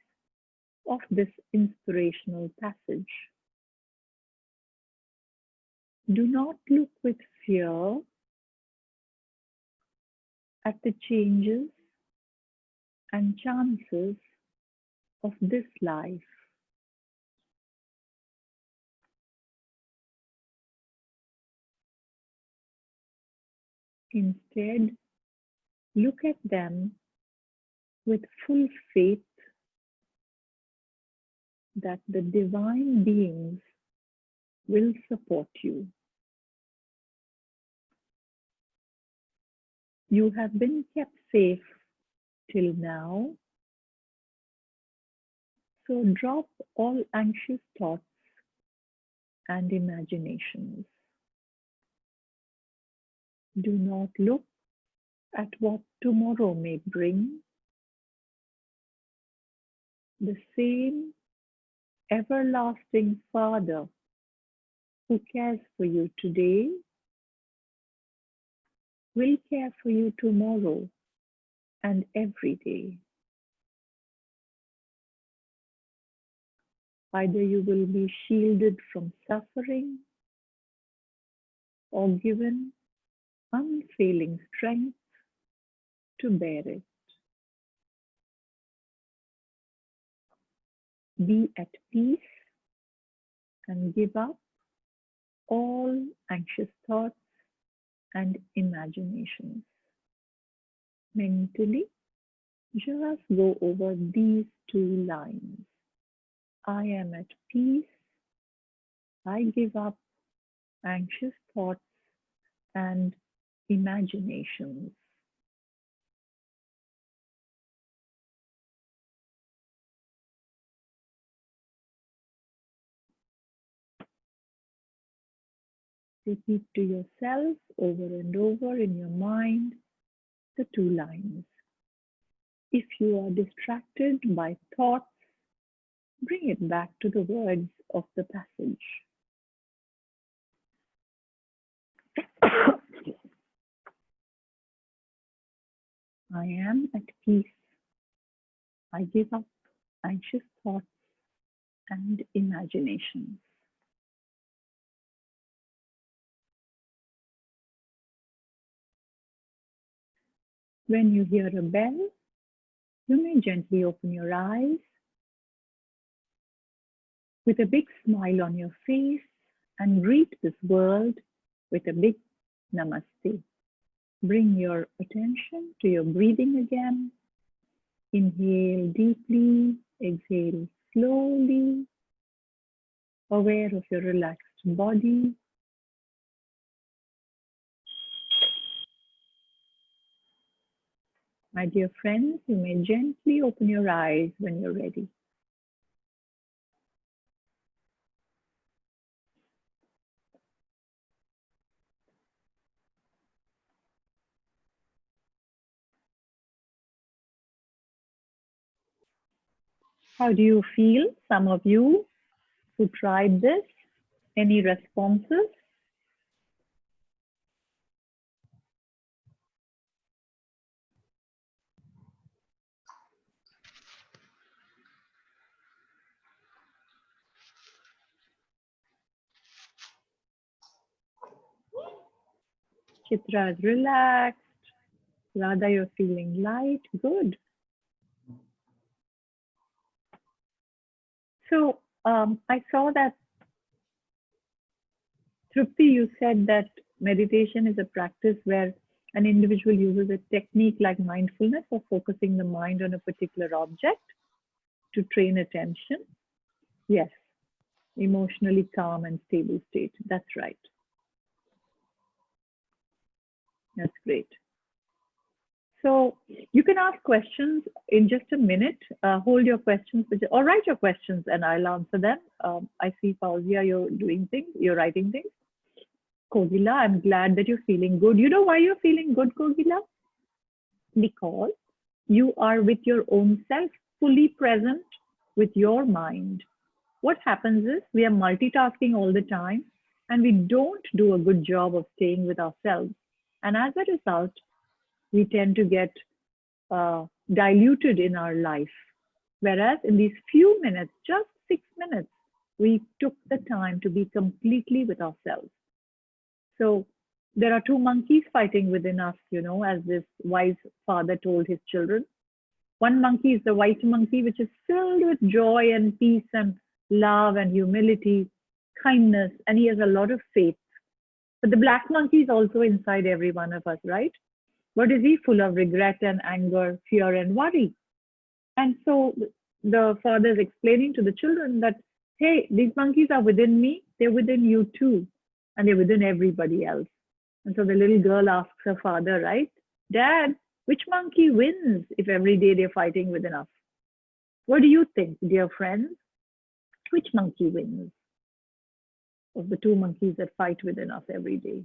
of this inspirational passage. Do not look with fear at the changes and chances of this life. Instead, look at them with full faith that the divine beings will support you. You have been kept safe till now, so drop all anxious thoughts and imaginations. Do not look at what tomorrow may bring. The same everlasting Father who cares for you today will care for you tomorrow and every day. Either you will be shielded from suffering or given unfailing strength to bear it. Be at peace and give up all anxious thoughts and imaginations. Mentally, just go over these two lines. I am at peace. I give up anxious thoughts and imaginations. Repeat to yourself over and over in your mind the two lines. If you are distracted by thoughts, bring it back to the words of the passage. I am at peace. I give up anxious thoughts and imaginations. When you hear a bell, you may gently open your eyes with a big smile on your face and greet this world with a big namaste. Bring your attention to your breathing again. Inhale deeply, exhale slowly, aware of your relaxed body. My dear friends, you may gently open your eyes when you're ready. How do you feel? Some of you who tried this, any responses? Chitra is relaxed. Radha, you're feeling light. Good. So I saw that Trupti, you said that meditation is a practice where an individual uses a technique like mindfulness or focusing the mind on a particular object to train attention. Yes, emotionally calm and stable state. That's right. That's great. So you can ask questions in just a minute. Hold your questions or write your questions and I'll answer them. I see, Fauzia, you're doing things, you're writing things. Kogila, I'm glad that you're feeling good. You know why you're feeling good, Kogila? Because you are with your own self, fully present with your mind. What happens is we are multitasking all the time and we don't do a good job of staying with ourselves. And as a result, we tend to get diluted in our life. Whereas in these few minutes, just 6 minutes, we took the time to be completely with ourselves. So there are two monkeys fighting within us, you know, as this wise father told his children. One monkey is the white monkey, which is filled with joy and peace and love and humility, kindness, and he has a lot of faith. But the black monkey is also inside every one of us, right? What is he? Full of regret and anger, fear and worry. And so the father is explaining to the children that, hey, these monkeys are within me, they're within you too, and they're within everybody else. And so the little girl asks her father, right? Dad, which monkey wins if every day they're fighting within us? What do you think, dear friends? Which monkey wins of the two monkeys that fight within us every day?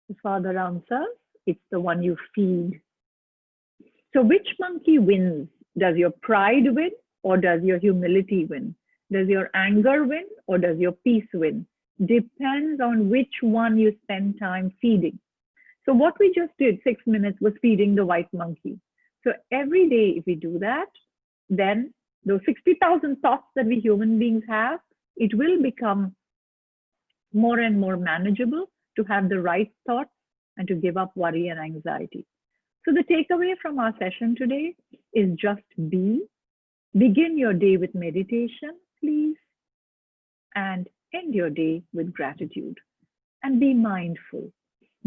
The father answers, it's the one you feed. So which monkey wins? Does your pride win or does your humility win? Does your anger win or does your peace win? Depends on which one you spend time feeding. So what we just did, 6 minutes, was feeding the white monkey. So every day if we do that, then those 60,000 thoughts that we human beings have, it will become more and more manageable to have the right thoughts and to give up worry and anxiety. So the takeaway from our session today is just be. Begin your day with meditation, please, and end your day with gratitude. And be mindful.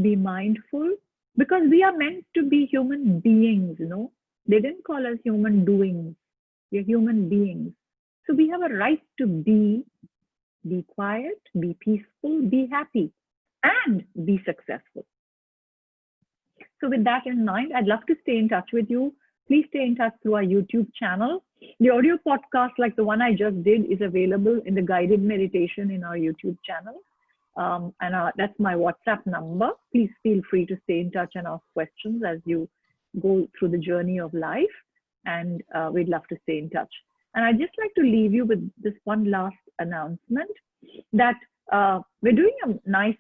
Be mindful because we are meant to be human beings, you know. They didn't call us human doings. We're human beings. So we have a right to be quiet, be peaceful, be happy, and be successful. So with that in mind, I'd love to stay in touch with you. Please stay in touch through our YouTube channel. The audio podcast like the one I just did is available in the guided meditation in our YouTube channel. That's my WhatsApp number. Please feel free to stay in touch and ask questions as you go through the journey of life. And we'd love to stay in touch. And I'd just like to leave you with this one last announcement that we're doing a nice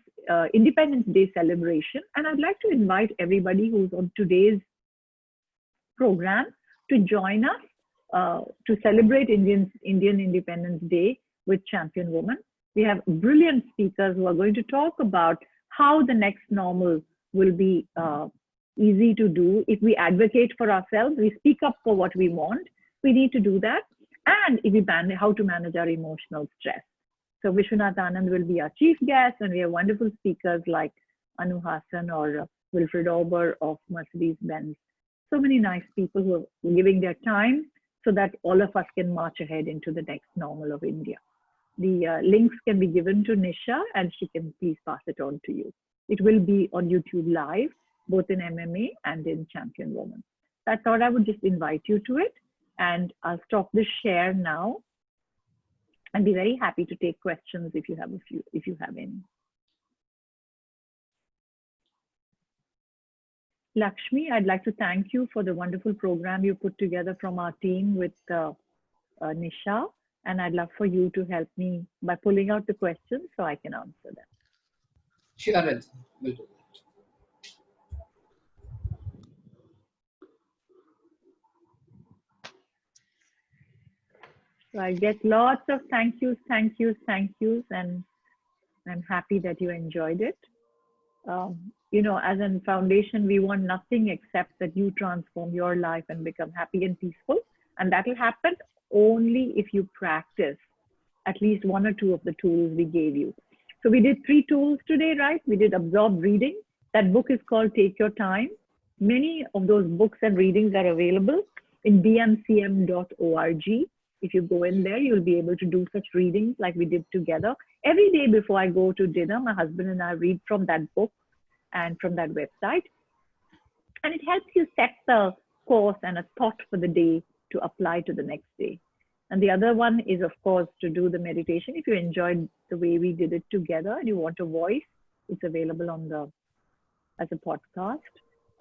Independence Day celebration. And I'd like to invite everybody who's on today's program to join us to celebrate Indian Independence Day with Champion Woman. We have brilliant speakers who are going to talk about how the next normal will be easy to do. If we advocate for ourselves, we speak up for what we want, we need to do that. And if we how to manage our emotional stress. So Vishwanath Anand will be our chief guest, and we have wonderful speakers like Anu Hassan or Wilfred Ober of Mercedes-Benz. So many nice people who are giving their time so that all of us can march ahead into the next normal of India. The links can be given to Nisha and she can please pass it on to you. It will be on YouTube Live, both in MMA and in Champion Woman. I thought I would just invite you to it, and I'll stop the share now and be very happy to take questions if you have any. Lakshmi, I'd like to thank you for the wonderful program you put together from our team with Nisha. And I'd love for you to help me by pulling out the questions so I can answer them. Sure, Ranjini. We'll do that. So I get lots of thank yous, and I'm happy that you enjoyed it. You know, as a foundation, we want nothing except that you transform your life and become happy and peaceful. And that will happen only if you practice at least one or two of the tools we gave you. So we did 3 tools today, right? We did absorb reading. That book is called Take Your Time. Many of those books and readings are available in bmcm.org. If you go in there, you'll be able to do such readings like we did together. Every day before I go to dinner, my husband and I read from that book and from that website. And it helps you set the course and a thought for the day to apply to the next day. And the other one is, of course, to do the meditation. If you enjoyed the way we did it together and you want a voice, it's available on as a podcast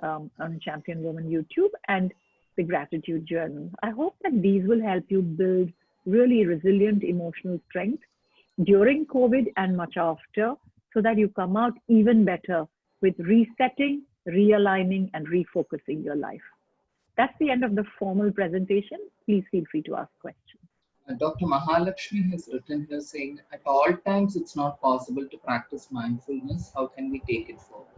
on Champion Woman YouTube, and the gratitude journal. I hope that these will help you build really resilient emotional strength during COVID and much after, so that you come out even better with resetting, realigning, and refocusing your life. That's the end of the formal presentation. Please feel free to ask questions. Dr. Mahalakshmi has written here saying, at all times it's not possible to practice mindfulness. How can we take it forward?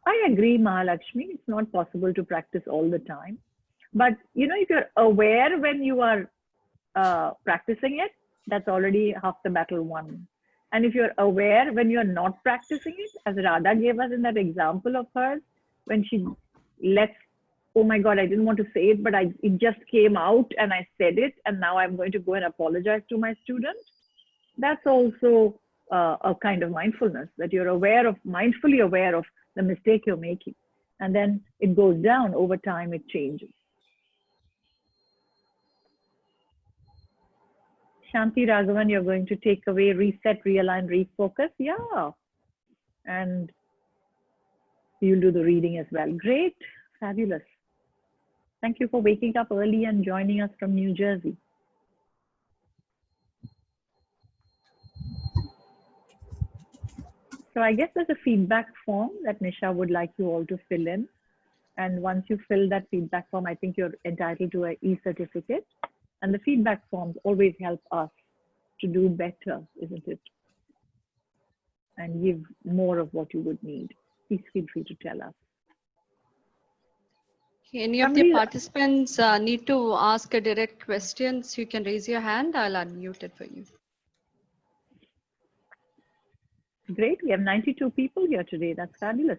I agree, Mahalakshmi. It's not possible to practice all the time. But, if you're aware when you are practicing it, that's already half the battle won. And if you're aware when you're not practicing it, as Radha gave us in that example of hers, when she lets, oh my God, I didn't want to say it, but it just came out and I said it, and now I'm going to go and apologize to my student. That's also a kind of mindfulness, that you're mindfully aware of the mistake you're making. And then it goes down over time, it changes. Shanti Raghavan, you're going to take away, reset, realign, refocus. Yeah. And you'll do the reading as well. Great. Fabulous. Thank you for waking up early and joining us from New Jersey. So I guess there's a feedback form that Nisha would like you all to fill in. And once you fill that feedback form, I think you're entitled to an e-certificate. And the feedback forms always help us to do better, isn't it? And give more of what you would need. Please feel free to tell us. Any of the participants need to ask a direct questions, you can raise your hand. I'll unmute it for you. Great. We have 92 people here today. That's fabulous.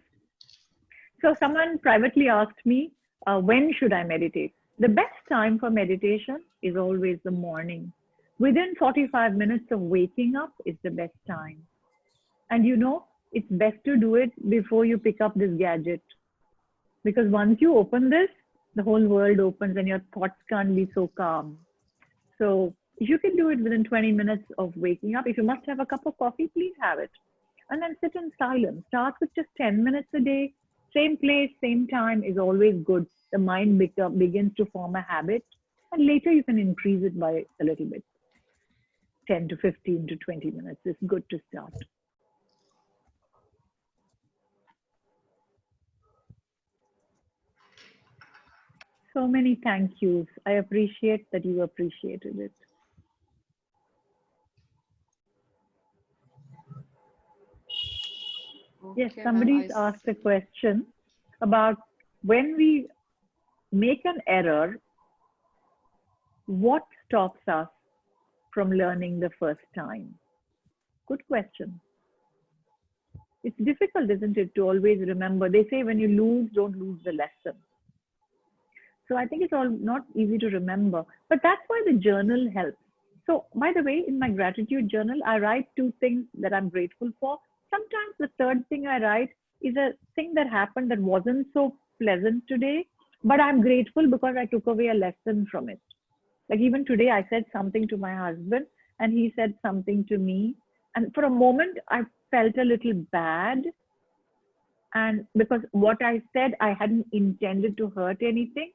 So someone privately asked me, when should I meditate? The best time for meditation is always the morning. Within 45 minutes of waking up is the best time. And it's best to do it before you pick up this gadget. Because once you open this, the whole world opens and your thoughts can't be so calm. So if you can do it within 20 minutes of waking up, if you must have a cup of coffee, please have it. And then sit in silence. Start with just 10 minutes a day. Same place, same time is always good. The mind begins to form a habit. And later you can increase it by a little bit. 10 to 15 to 20 minutes is good to start. So many thank yous. I appreciate that you appreciated it. Yes, somebody's asked a question about when we make an error, what stops us from learning the first time? Good question. It's difficult, isn't it, to always remember. They say when you lose, don't lose the lesson. So I think it's all not easy to remember, but that's why the journal helps. So by the way, in my gratitude journal, I write 2 things that I'm grateful for. Sometimes the third thing I write is a thing that happened that wasn't so pleasant today, but I'm grateful because I took away a lesson from it. Like even today, I said something to my husband and he said something to me. And for a moment, I felt a little bad. And because what I said, I hadn't intended to hurt anything.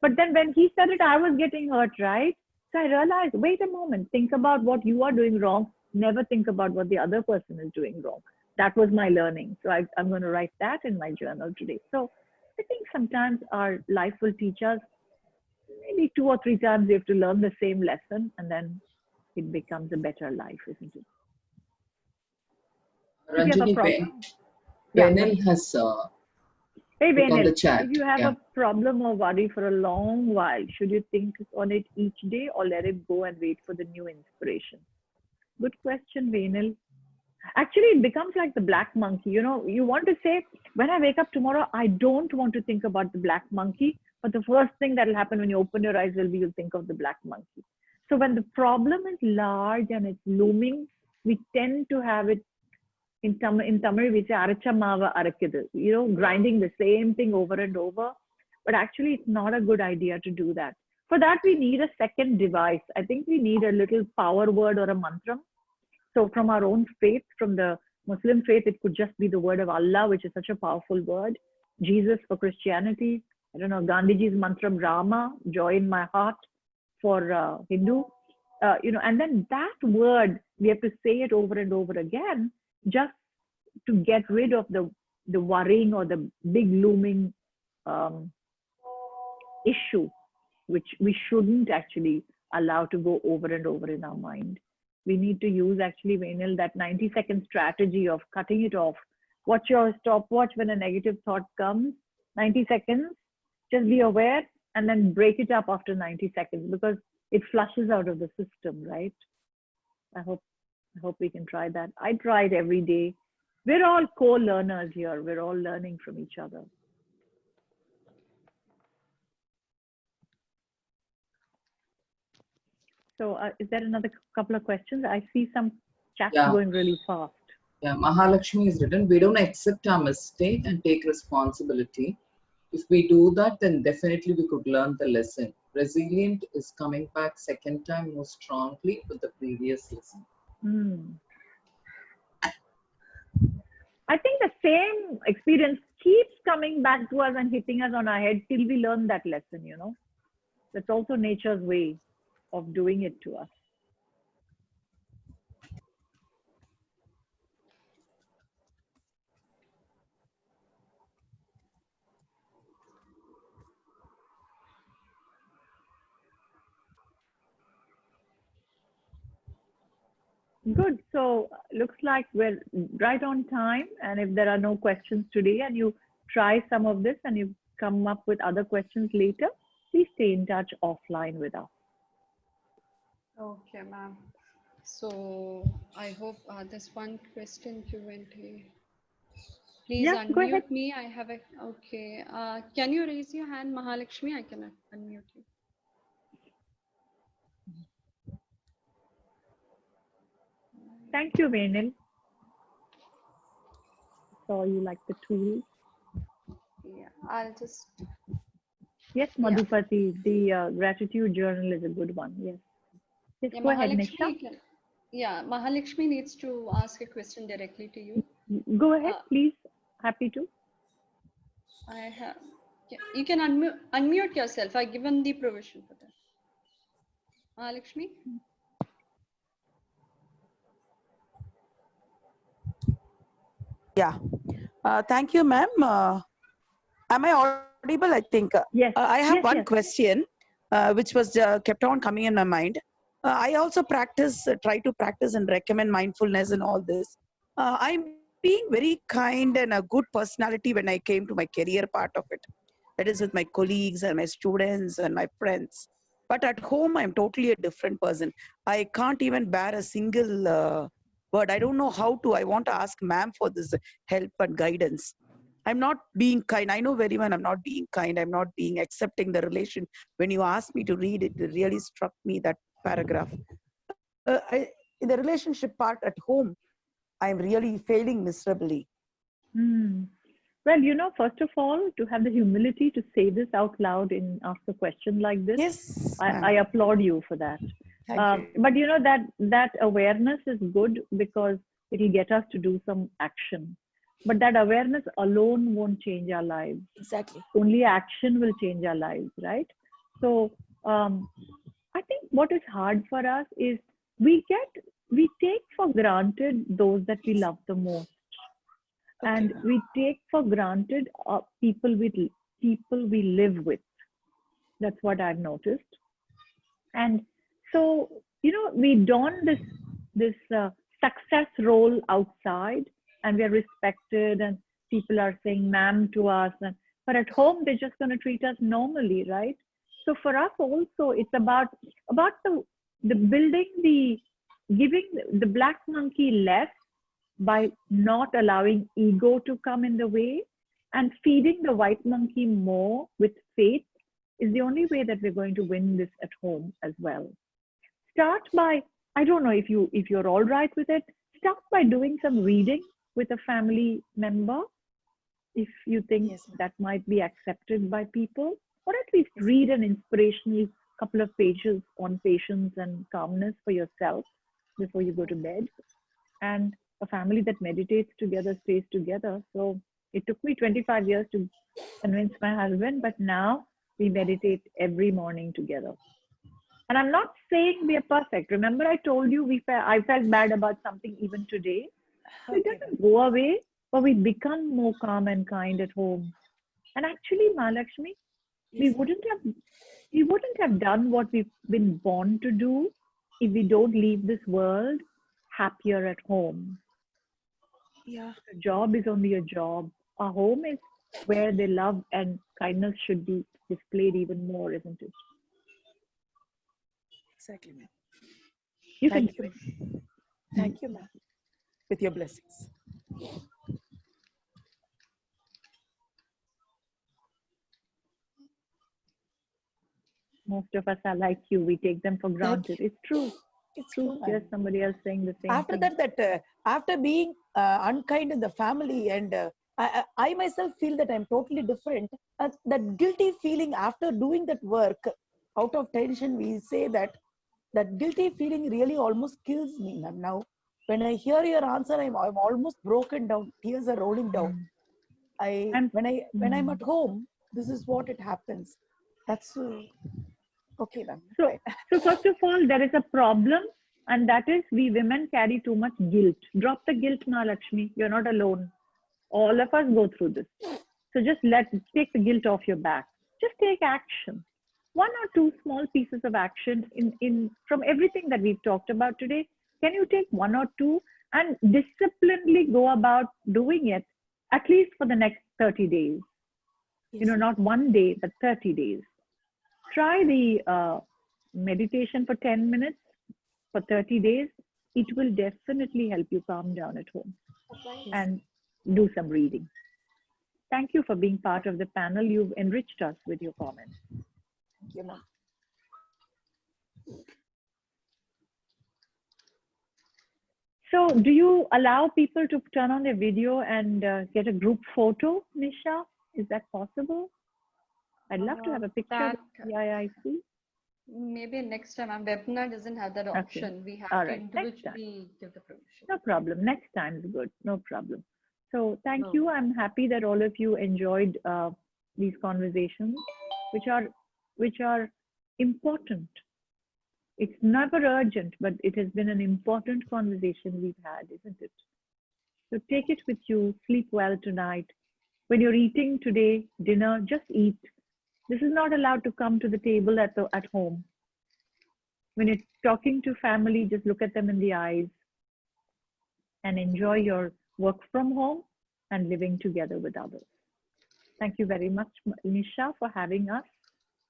But then when he said it, I was getting hurt, right? So I realized, wait a moment, think about what you are doing wrong. Never think about what the other person is doing wrong. That was my learning. So I'm going to write that in my journal today. So I think sometimes our life will teach us, maybe 2 or 3 times we have to learn the same lesson, and then it becomes a better life, isn't it? Ranjini, Benel has hey, put on Benel, the chat. if you have Yeah. a problem or worry for a long while, should you think on it each day or let it go and wait for the new inspiration? Good question, Venil. Actually, it becomes like the black monkey. You know, you want to say, when I wake up tomorrow, I don't want to think about the black monkey. But the first thing that will happen when you open your eyes will be you'll think of the black monkey. So when the problem is large and it's looming, we tend to have it in Tamil, we say arachamava arakkidu, you know, grinding the same thing over and over. But actually, it's not a good idea to do that. For that, we need a second device. I think we need a little power word or a mantra. So from our own faith, from the Muslim faith, it could just be the word of Allah, which is such a powerful word. Jesus for Christianity. I don't know, Gandhiji's mantra, Rama, joy in my heart for Hindu. You know, and then that word, we have to say it over and over again, just to get rid of the worrying or the big looming issue, which we shouldn't actually allow to go over and over in our mind. We need to use actually, Venil, that 90-second strategy of cutting it off. Watch your stopwatch when a negative thought comes. 90 seconds, just be aware and then break it up after 90 seconds because it flushes out of the system, right? I hope we can try that. I try it every day. We're all co-learners here. We're all learning from each other. So is there another couple of questions? I see some chats going really fast. Yeah, Mahalakshmi is written, we don't accept our mistake and take responsibility. If we do that, then definitely we could learn the lesson. Resilient is coming back second time more strongly with the previous lesson. I think the same experience keeps coming back to us and hitting us on our head till we learn that lesson, you know. That's also nature's way of doing it to us. Good. So looks like we're right on time. And if there are no questions today and you try some of this and you come up with other questions later, please stay in touch offline with us. Okay, ma'am. So I hope there's one question Q&A. Please unmute me. I have a, okay. Can you raise your hand, Mahalakshmi? I can unmute you. Thank you, Venil. So you like the tools? Yeah, I'll just. Yes, Madhupati, the gratitude journal is a good one. Yes. Yes, Yeah, go ahead, Nisha. Yeah, Mahalakshmi needs to ask a question directly to you. Go ahead, please. Happy to. I have. Yeah, you can unmute yourself. I've given the provision for that. Mahalakshmi? Yeah. Thank you, ma'am. Am I audible? I think. Yes. I have one question, which was kept on coming in my mind. I also try to practice and recommend mindfulness and all this. I'm being very kind and a good personality when I came to my career part of it. That is with my colleagues and my students and my friends. But at home, I'm totally a different person. I can't even bear a single word. I don't know how to. I want to ask ma'am for this help and guidance. I'm not being kind. I know very well I'm not being kind. I'm not being accepting the relation. When you asked me to read it, it really struck me, that paragraph. In the relationship part at home, I'm really failing miserably. Well, you know, first of all, to have the humility to say this out loud and ask a question like this, yes, I applaud you for that. Thank you. But you know, that awareness is good because it will get us to do some action. But that awareness alone won't change our lives. Exactly. Only action will change our lives, right? So I think what is hard for us is we take for granted those that we love the most. Okay. And we take for granted people we live with. That's what I've noticed. And so, you know, we don this success role outside, and we are respected, and people are saying ma'am to us, and but at home they're just going to treat us normally, right? So for us also, it's about the building the giving the black monkey less by not allowing ego to come in the way, and feeding the white monkey more with faith is the only way that we're going to win this at home as well. Start by, I don't know if you're all right with it, start by doing some reading with a family member if you think that might be accepted by people, or at least read an inspirational couple of pages on patience and calmness for yourself before you go to bed. And a family that meditates together stays together. So it took me 25 years to convince my husband, but now we meditate every morning together. And I'm not saying we are perfect. Remember, I told you I felt bad about something even today. So it doesn't go away, but we become more calm and kind at home. And actually, Mahalakshmi, we wouldn't have done what we've been born to do if we don't leave this world happier at home. Yeah. A job is only a job. A home is where the love and kindness should be displayed even more, isn't it? Exactly, ma'am. You Thank can you. Thank you, ma'am. With your blessings. Most of us are like you. We take them for granted. It's true. It's true, Here's ma'am. somebody else saying the same After thing. that, after being unkind in the family, and I myself feel that I'm totally different. That guilty feeling after doing that work out of tension, we say that guilty feeling really almost kills me, ma'am. Now, when I hear your answer, I'm almost broken down. Tears are rolling down. When I'm at home, this is what it happens. That's okay, ma'am. So first of all, there is a problem, and that is we women carry too much guilt. Drop the guilt, Mahalakshmi. You're not alone. All of us go through this. So just take the guilt off your back. Just take action. One or two small pieces of action from everything that we've talked about today. Can you take one or two and disciplinedly go about doing it at least for the next 30 days? Yes. Not one day, but 30 days. Try the meditation for 10 minutes for 30 days. It will definitely help you calm down at home. And do some reading. Thank you for being part of the panel. You've enriched us with your comments. Thank you, ma'am. So do you allow people to turn on their video and get a group photo, Nisha? Is that possible? I'd love to have a picture of the IIC. Maybe next time. Our webinar doesn't have that option. We have to individually give the permission. No problem. Next time is good. No problem. So thank you. I'm happy that all of you enjoyed these conversations, which are important. It's never urgent, but it has been an important conversation we've had, isn't it? So take it with you. Sleep well tonight. When you're eating today, dinner, just eat. This is not allowed to come to the table at home. When you're talking to family, just look at them in the eyes and enjoy your work from home and living together with others. Thank you very much, Nisha, for having us.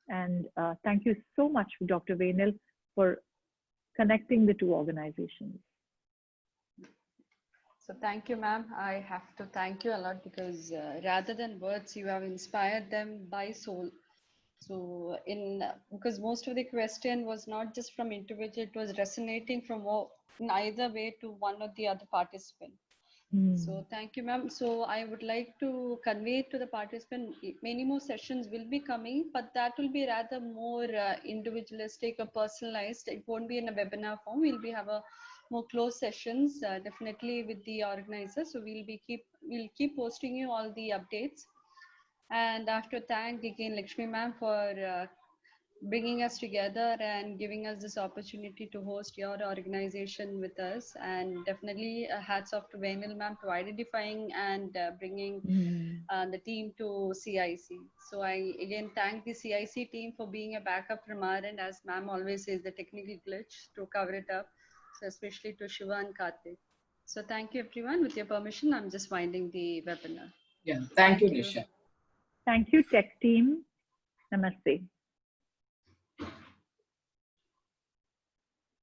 And thank you so much, Dr. Venil, for connecting the two organizations. So thank you, ma'am. I have to thank you a lot because rather than words, you have inspired them by soul. So because most of the question was not just from individual, it was resonating from in either way to one or the other participant. So thank you, ma'am. So I would like to convey to the participant, many more sessions will be coming, but that will be rather more individualistic or personalized. It won't be in a webinar form. We'll have a more closed sessions, definitely with the organizers. So we'll keep posting you all the updates. And after thank again Lakshmi ma'am for bringing us together and giving us this opportunity to host your organization with us, and definitely hats off to Venil ma'am to identifying and bringing the team to CIC. So I again thank the CIC team for being a backup from our end, as ma'am always says, the technical glitch to cover it up. So especially to Shiva and Karthik. So thank you everyone. With your permission, I'm just winding the webinar. Yeah, thank you, Nisha. Thank you, tech team. Namaste.